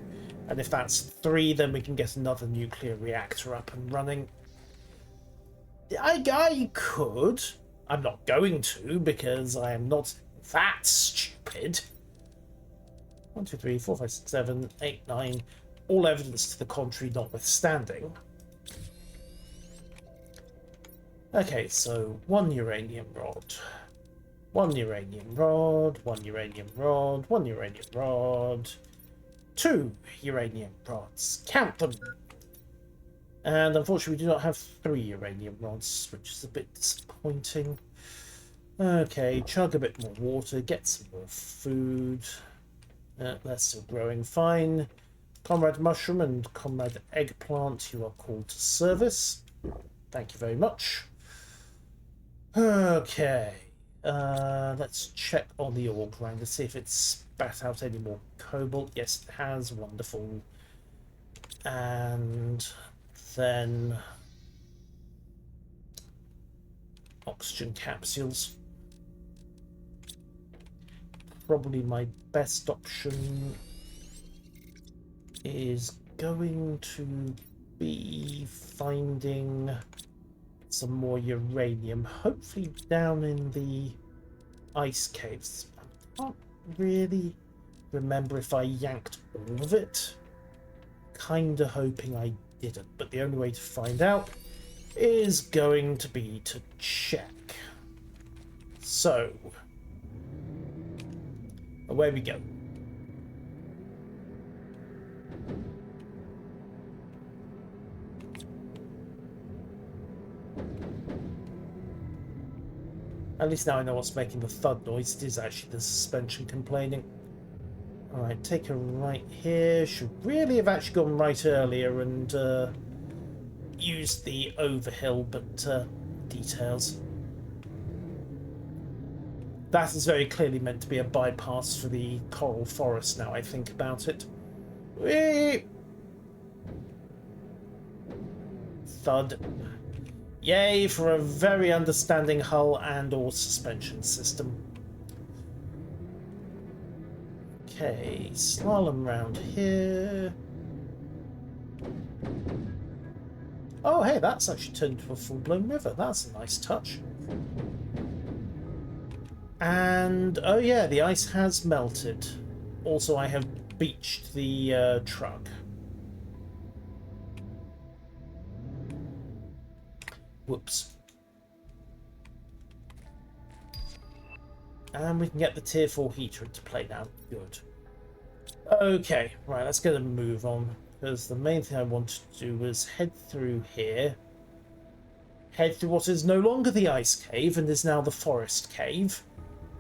and if that's 3, then we can get another nuclear reactor up and running. I could. I'm not going to, because I am not that stupid. 1, 2, 3, 4, 5, 6, 7, 8, 9. All evidence to the contrary notwithstanding. Okay, so 1 uranium rod. 1 uranium rod, 1 uranium rod, 1 uranium rod. 2 uranium rods. Count them! And unfortunately we do not have 3 uranium rods, which is a bit disappointing. Okay, chug a bit more water, get some more food. That's still growing fine. Comrade Mushroom and Comrade Eggplant, you are called to service. Thank you very much. Okay, let's check on the ore grinder, see if it's spat out any more cobalt. Yes, it has. Wonderful. And then oxygen capsules. Probably my best option is going to be finding some more uranium, hopefully down in the ice caves. I can't really remember if I yanked all of it. Kinda hoping I didn't, but the only way to find out is going to be to check. So, away we go. At least now I know what's making the thud noise. It is actually the suspension complaining. Alright, take a right here. Should really have actually gone right earlier and used the overhill, but details. That is very clearly meant to be a bypass for the coral forest now I think about it. Whee! Thud. Yay for a very understanding hull and or suspension system. Okay, slalom round here. Oh hey, that's actually turned into a full-blown river. That's a nice touch. And oh yeah, the ice has melted. Also, I have beached the truck. Whoops. And we can get the tier 4 heater into play now. Good. Okay, right, let's get a move on. Because the main thing I wanted to do was head through here. Head through what is no longer the ice cave and is now the forest cave.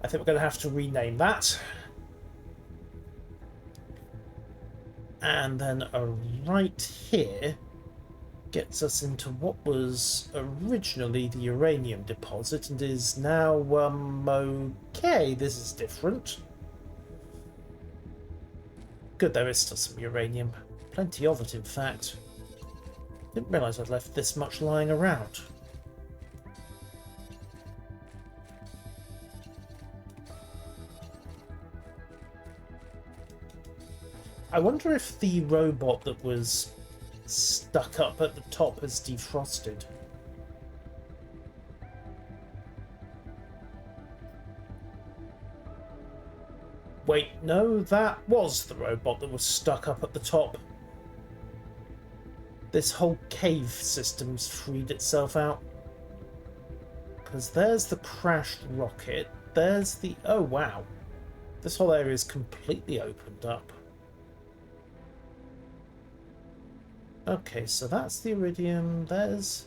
I think we're going to have to rename that. And then a right here gets us into what was originally the uranium deposit and is now, okay, this is different. Good, there is still some uranium. Plenty of it, in fact. Didn't realise I'd left this much lying around. I wonder if the robot that was stuck up at the top has defrosted. Wait, no, that was the robot that was stuck up at the top. This whole cave system's freed itself out. Because there's the crashed rocket, there's the... oh wow. This whole area is completely opened up. Okay, so that's the iridium, there's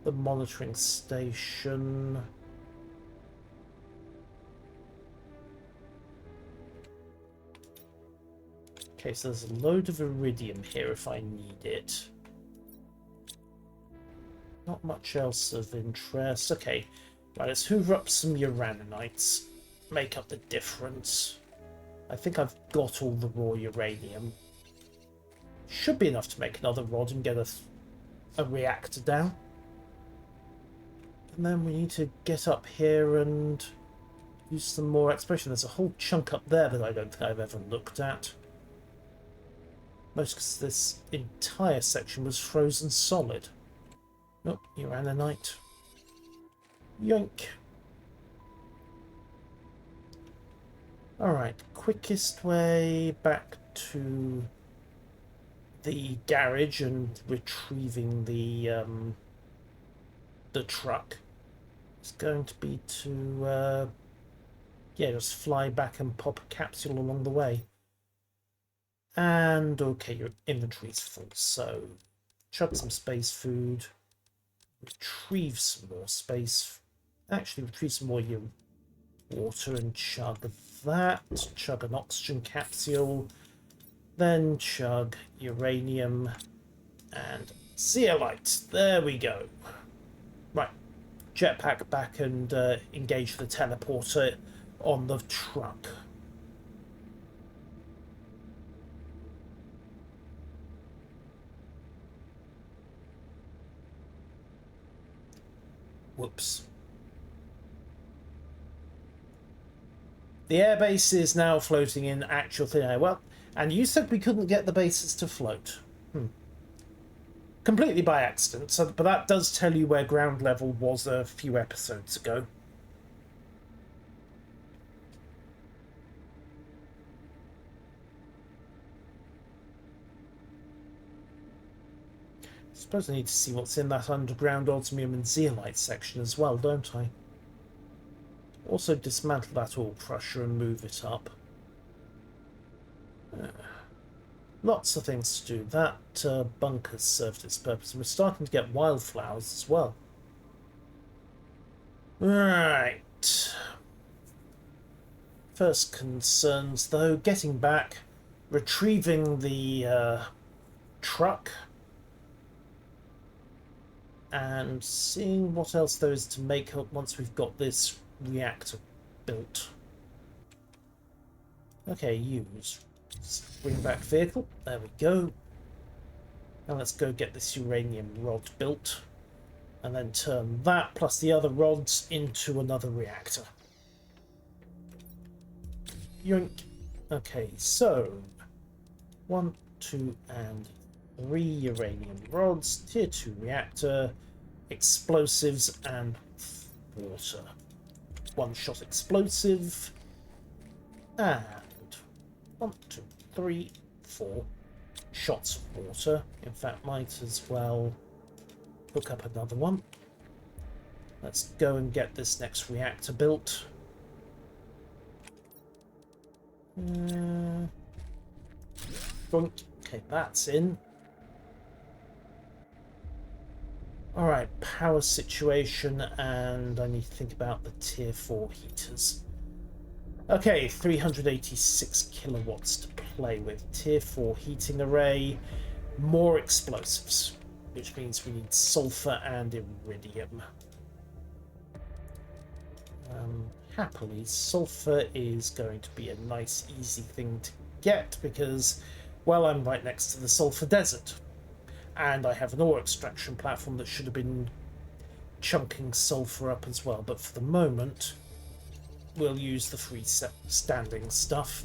the monitoring station. Okay, so there's a load of iridium here if I need it. Not much else of interest. Okay, right, let's hoover up some uraninites. Make up the difference. I think I've got all the raw uranium. Should be enough to make another rod and get a reactor down. And then we need to get up here and use some more exploration. There's a whole chunk up there that I don't think I've ever looked at. Most because this entire section was frozen solid. Nope, uraninite. Yoink. Alright, quickest way back to the garage and retrieving the truck is going to be to yeah, just fly back and pop a capsule along the way. And okay, your inventory's full, so chug some space food, retrieve some more space, actually retrieve some more water and chug that, chug an oxygen capsule, then chug uranium and zeolite. There we go. Right, jetpack back and engage the teleporter on the truck. Whoops. The airbase is now floating in actual thin air. Well, and you said we couldn't get the bases to float. Completely by accident, so, but that does tell you where ground level was a few episodes ago. I suppose I need to see what's in that underground osmium and zeolite section as well, don't I? Also dismantle that ore crusher and move it up. Lots of things to do. That bunker's served its purpose, and we're starting to get wildflowers as well. Right. First concerns, though, getting back, retrieving the truck, and seeing what else there is to make up once we've got this reactor built. Okay, use. Bring back vehicle. There we go. Now let's go get this uranium rod built. And then turn that plus the other rods into another reactor. Yoink. Okay, so 1, 2, and 3 uranium rods, tier 2 reactor, explosives, and water. One-shot explosive, and 1, 2, 3, 4 shots of water. In fact, might as well hook up another one. Let's go and get this next reactor built. Okay, that's in. Alright, power situation, and I need to think about the tier 4 heaters. Okay, 386 kilowatts to play with. Tier 4 heating array. More explosives, which means we need sulfur and iridium. Happily, sulfur is going to be a nice, easy thing to get because, well, I'm right next to the sulfur desert. And I have an ore extraction platform that should have been chunking sulfur up as well. But for the moment, we'll use the freestanding stuff.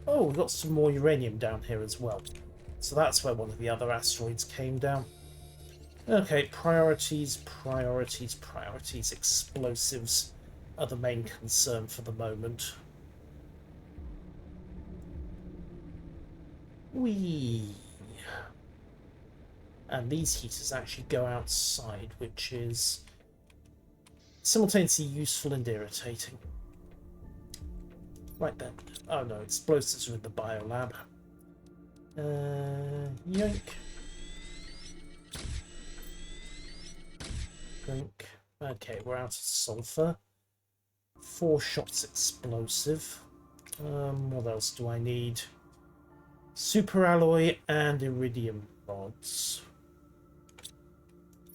Oh, we've got some more uranium down here as well. So that's where one of the other asteroids came down. Okay, priorities, priorities, priorities. Explosives are the main concern for the moment. Whee! And these heaters actually go outside, which is simultaneously useful and irritating. Right then. Oh no, explosives are in the biolab. Yoink. Yoink. Okay, we're out of sulfur. 4 shots explosive. What else do I need? Superalloy and iridium rods.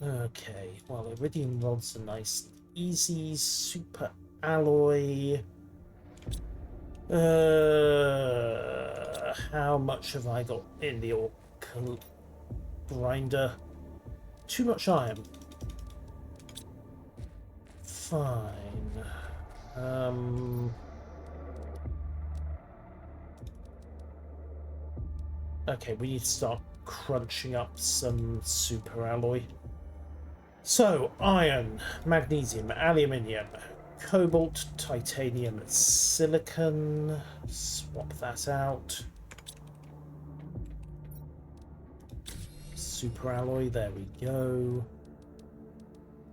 Okay, well, iridium rods are nice and easy. Superalloy. How much have I got in the ore grinder? Too much iron. Fine. Okay, we need to start crunching up some superalloy. So, iron, magnesium, aluminium, cobalt, titanium, silicon. Swap that out. Superalloy, there we go.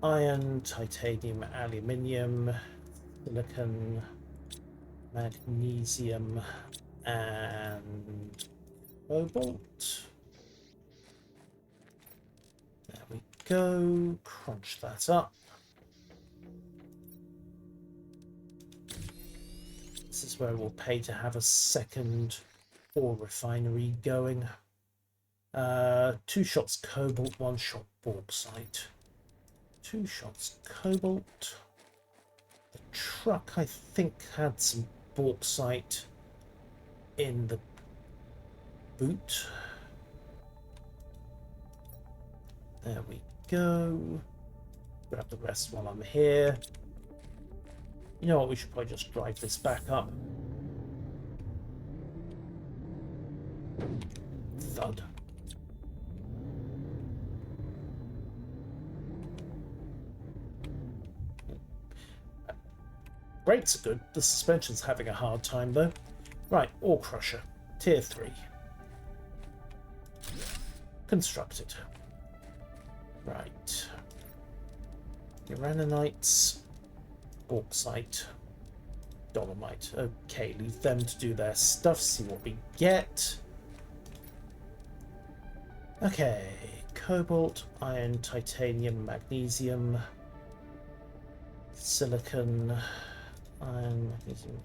Iron, titanium, aluminium, silicon, magnesium, and cobalt. There we go. Crunch that up. This is where we'll pay to have a second ore refinery going. 2 shots cobalt, 1 shot bauxite. 2 shots cobalt. The truck, I think, had some bauxite in the boot. There we go. Grab the rest while I'm here. You know what, we should probably just drive this back up. Thud. Brakes are good. The suspension's having a hard time though. Right, ore crusher. Tier 3. Constructed. Right. Uraninites. Bauxite. Dolomite. Okay, leave them to do their stuff. See what we get. Okay. Cobalt, iron, titanium, magnesium, silicon, iron, magnesium.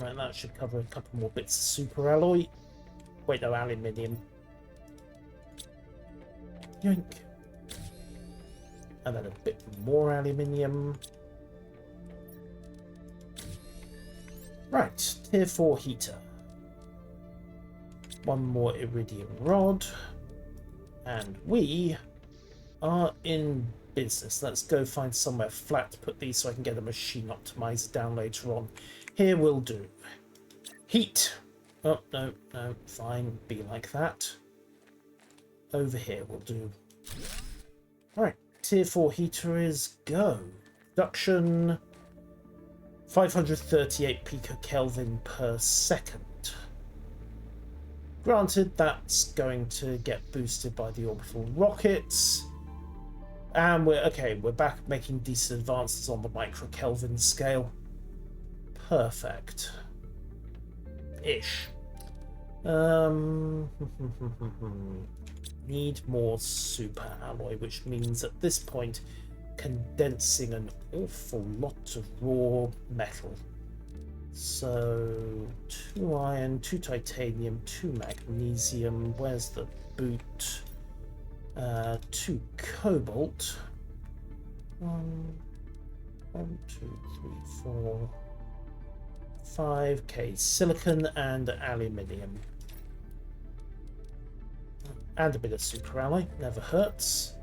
Right, that should cover a couple more bits of superalloy. Wait, no, aluminium. Yoink. And then a bit more aluminium. Right, tier 4 heater. 1 more iridium rod. And we are in business. Let's go find somewhere flat to put these so I can get a machine optimizer down later on. Here will do. Heat. Oh, no, no, fine. Be like that. Over here will do. Alright, tier 4 heater is go. Production 538 picokelvin per second. Granted, that's going to get boosted by the orbital rockets. And we're back making decent advances on the microkelvin scale. Perfect. Ish. Need more super alloy, which means at this point condensing an awful lot of raw metal. So 2 iron, 2 titanium, 2 magnesium. Where's the boot? 2 cobalt. 1, 2, 3, 4, 5. Okay, silicon and aluminium. And a bit of super alloy, never hurts.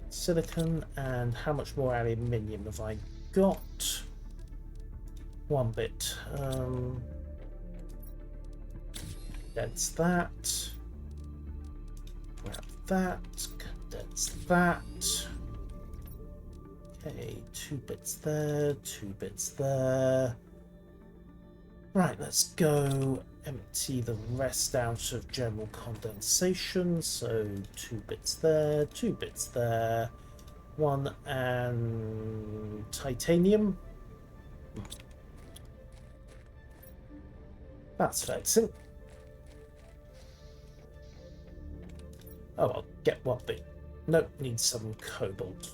Silicon, and how much more aluminium have I got? 1 bit. Condense that. Grab that. Condense that. Okay, 2 bits there, 2 bits there. Right, let's go empty the rest out of general condensation. So 2 bits there, 2 bits there. 1 and titanium. That's vexing. Oh, I'll get 1 bit. Nope, need some cobalt.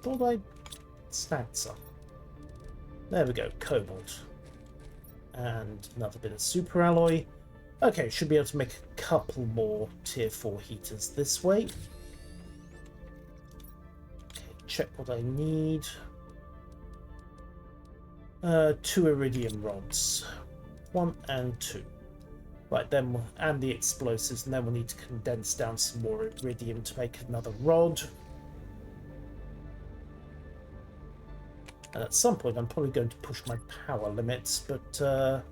Thought I snagged some. There we go, cobalt. And another bit of super alloy. Okay, should be able to make a couple more tier 4 heaters this way. Okay, check what I need. 2 iridium rods. 1 and 2. Right, then and the explosives, and then we'll need to condense down some more iridium to make another rod. And at some point I'm probably going to push my power limits, but there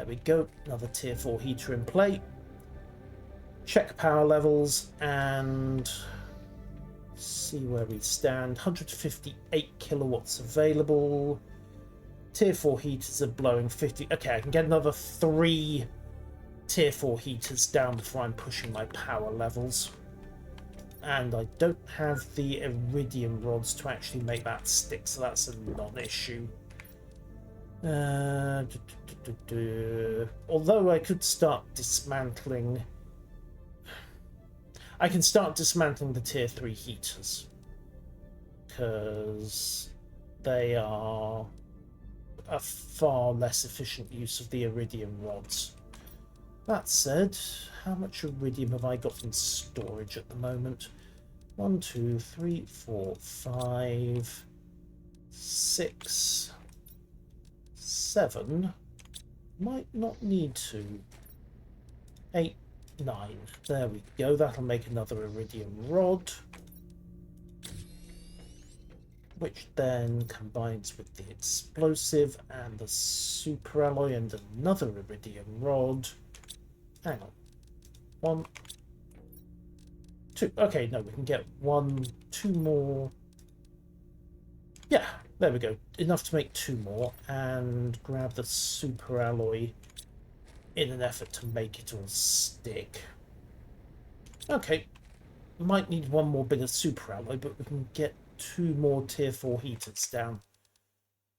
we go, another tier 4 heater in play. Check power levels and see where we stand. 158 kilowatts available. Tier 4 heaters are blowing 50. Okay, I can get another 3 tier 4 heaters down before I'm pushing my power levels. And I don't have the iridium rods to actually make that stick, so that's a non-issue. Although I could start dismantling... I can start dismantling the tier 3 heaters, because they are a far less efficient use of the iridium rods. That said, how much iridium have I got in storage at the moment? 1, 2, 3, 4, 5, 6, 7. Might not need to. 8, 9. There we go. That'll make another iridium rod, which then combines with the explosive and the super alloy and another iridium rod. Hang on. 1, 2. Okay, no, we can get 1, 2 more. Yeah, there we go. Enough to make 2 more, and grab the super alloy in an effort to make it all stick. Okay, might need 1 more bit of super alloy, but we can get 2 more tier 4 heaters down.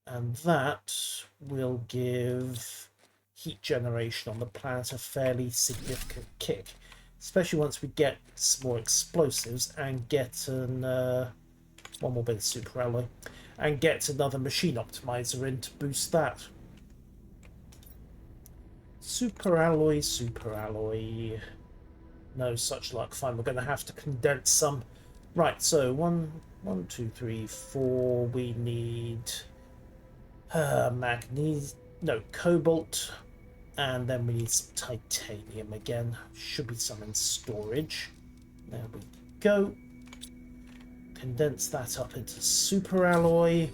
And that will give heat generation on the planet a fairly significant kick, especially once we get some more explosives and get an 1 more bit of super alloy and get another machine optimizer in to boost that. Super alloy, no such luck. Fine, we're going to have to condense some. Right, so 1, 2, 3, 4. We need magnesium, no, cobalt. And then we need some titanium again. Should be some in storage. There we go. Condense that up into super alloy.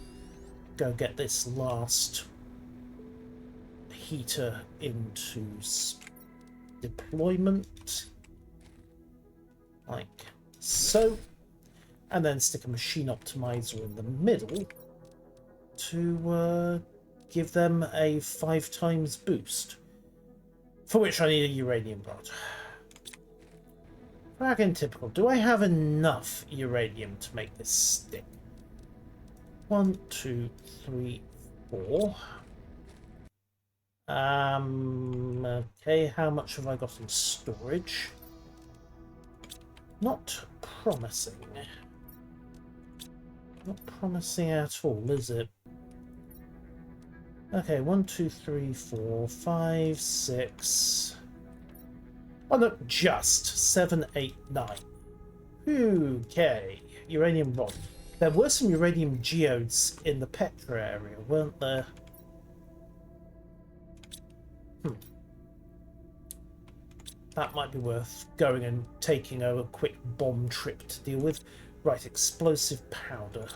Go get this last heater into deployment. Like so. And then stick a machine optimizer in the middle to give them a 5 times boost. For which I need a uranium rod. Fragging typical. Do I have enough uranium to make this stick? 1, 2, 3, 4. Okay, how much have I got in storage? Not promising. Not promising at all, is it? Okay, 1, 2, 3, 4, 5, 6. Oh, no, just 7, 8, 9. Okay, uranium rod. There were some uranium geodes in the Petra area, weren't there? That might be worth going and taking a quick bomb trip to deal with. Right, explosive powder.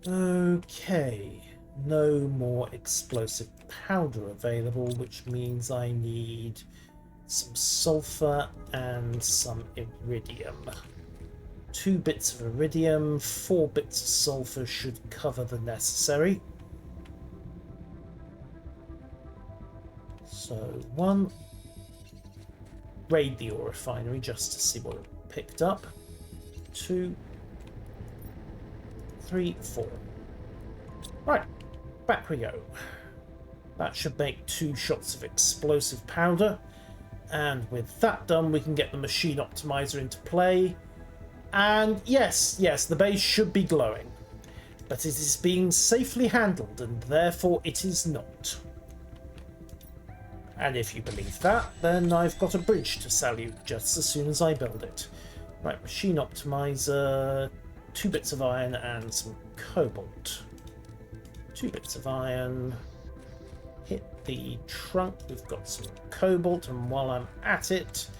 Okay, no more explosive powder available, which means I need some sulfur and some iridium. 2 bits of iridium, 4 bits of sulfur should cover the necessary. So 1, raid the ore refinery just to see what it picked up. 2, 3, 4. Right, back we go. That should make 2 shots of explosive powder. And with that done, we can get the machine optimizer into play. And yes, the base should be glowing. But it is being safely handled, and therefore it is not. And if you believe that, then I've got a bridge to sell you just as soon as I build it. Right, machine optimizer, 2 bits of iron and some cobalt. 2 bits of iron. Hit the trunk, we've got some cobalt, and while I'm at it,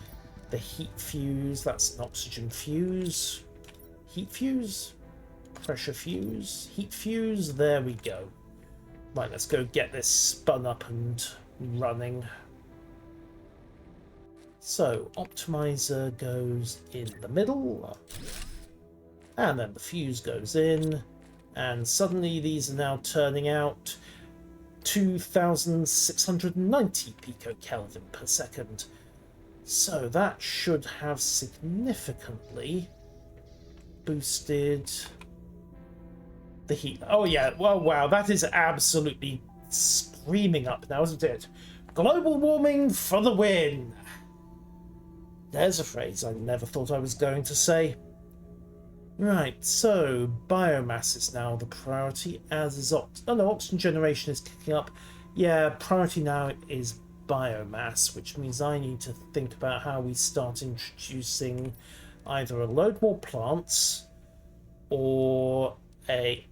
the heat fuse, that's an oxygen fuse. Heat fuse? Pressure fuse? Heat fuse, there we go. Right, let's go get this spun up and running. So, optimizer goes in the middle, and then the fuse goes in, and suddenly these are now turning out 2,690 picokelvin per second. So that should have significantly boosted the heat. Oh yeah, well, wow, that is absolutely screaming up now, isn't it? Global warming for the win! There's a phrase I never thought I was going to say. Right, so biomass is now the priority, as is oxygen generation is kicking up. Yeah, priority now is biomass, which means I need to think about how we start introducing either a load more plants or a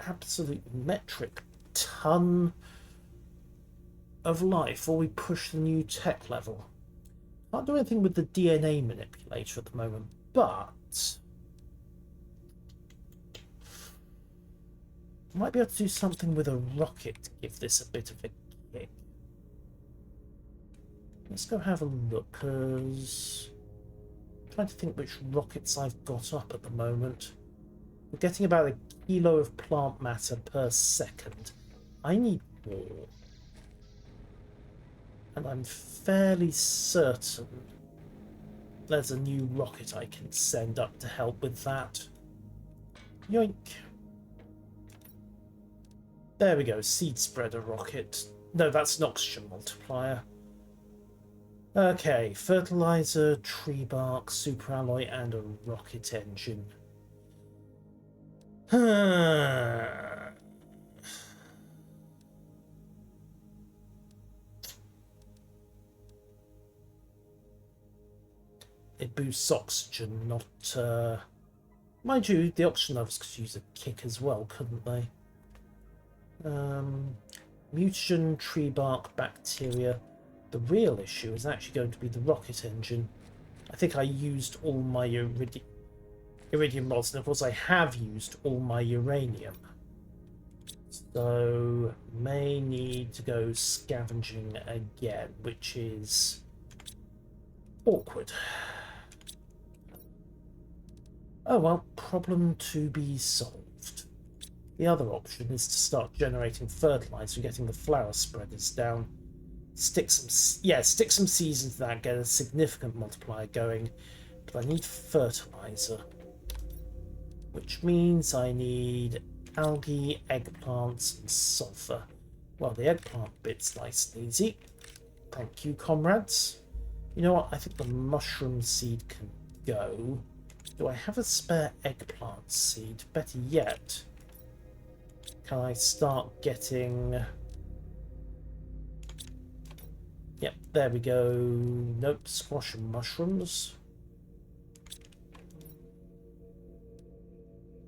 absolute metric ton of life, or we push the new tech level. Can't do anything with the DNA manipulator at the moment, but I might be able to do something with a rocket to give this a bit of a kick. Let's go have a look, because I'm trying to think which rockets I've got up at the moment. We're getting about 1 kilo of plant matter per second. I need more. And I'm fairly certain there's a new rocket I can send up to help with that. Yoink. There we go, seed spreader rocket. No, that's an oxygen multiplier. Okay, fertilizer, tree bark, superalloy, and a rocket engine. It boosts oxygen, not... Mind you, the oxygen levels could use a kick as well, couldn't they? Mutagen, tree bark, bacteria. The real issue is actually going to be the rocket engine. I think I used all my iridium rods, and of course I have used all my uranium. So, may need to go scavenging again, which is awkward. Oh well, problem to be solved. The other option is to start generating fertilizer, getting the flower spreaders down. Stick some seeds into that, get a significant multiplier going. But I need fertilizer, which means I need algae, eggplants, and sulfur. Well, the eggplant bit's nice and easy. Thank you, comrades. You know what? I think the mushroom seed can go. Do I have a spare eggplant seed? Better yet, can I start getting... Yep, there we go. Nope, squash and mushrooms.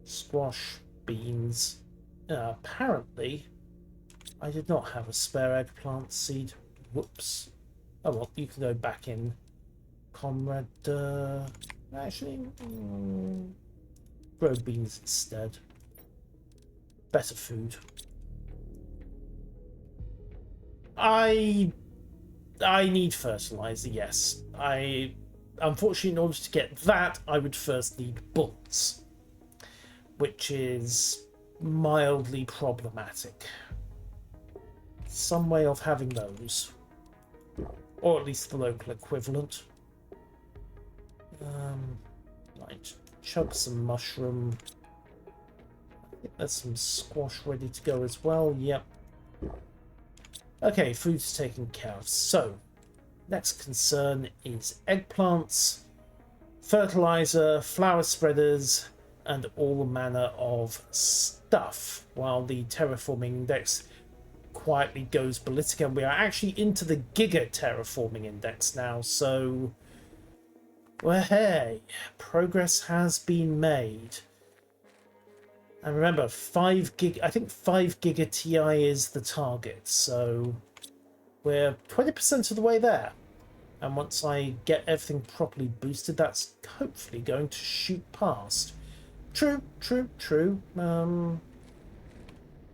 Squash, beans. Apparently, I did not have a spare eggplant seed. Whoops. Oh well, you can go back in, comrade. Actually, grow beans instead. Better food. I need fertilizer, yes. Unfortunately, in order to get that, I would first need bullets, which is mildly problematic. Some way of having those, or at least the local equivalent. Right, chug some mushroom. I think there's some squash ready to go as well. Yep. Okay, food's taken care of. So, next concern is eggplants, fertilizer, flower spreaders, and all manner of stuff, while the terraforming index quietly goes ballistic, and we are actually into the giga terraforming index now, so well, hey, progress has been made. And remember, 5 gig, I think 5 giga TI is the target, so we're 20% of the way there. And once I get everything properly boosted, that's hopefully going to shoot past. True.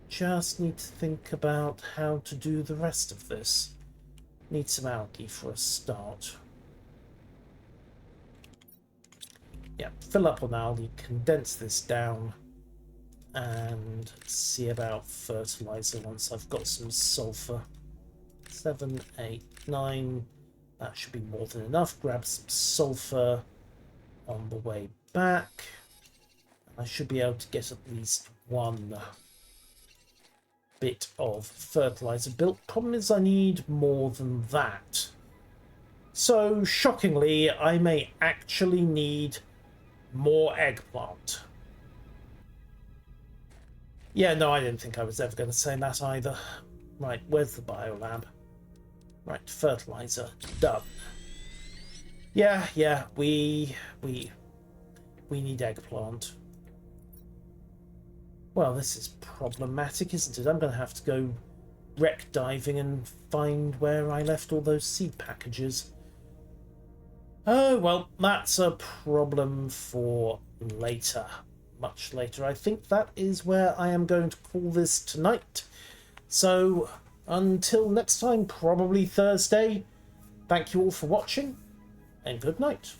Just need to think about how to do the rest of this. Need some algae for a start. Yeah, fill up on algae, condense this down, and see about fertilizer once I've got some sulfur. 7, 8, 9. That should be more than enough. Grab some sulfur on the way back. I should be able to get at least one bit of fertilizer built. Problem is I need more than that. So, shockingly, I may actually need more eggplant. Yeah, no, I didn't think I was ever going to say that either. Right, where's the biolab? Right, fertilizer, done. Yeah, we need eggplant. Well, this is problematic, isn't it? I'm going to have to go wreck diving and find where I left all those seed packages. Oh, well, that's a problem for later. Much later. I think that is where I am going to call this tonight. So, until next time, probably Thursday, thank you all for watching, and good night.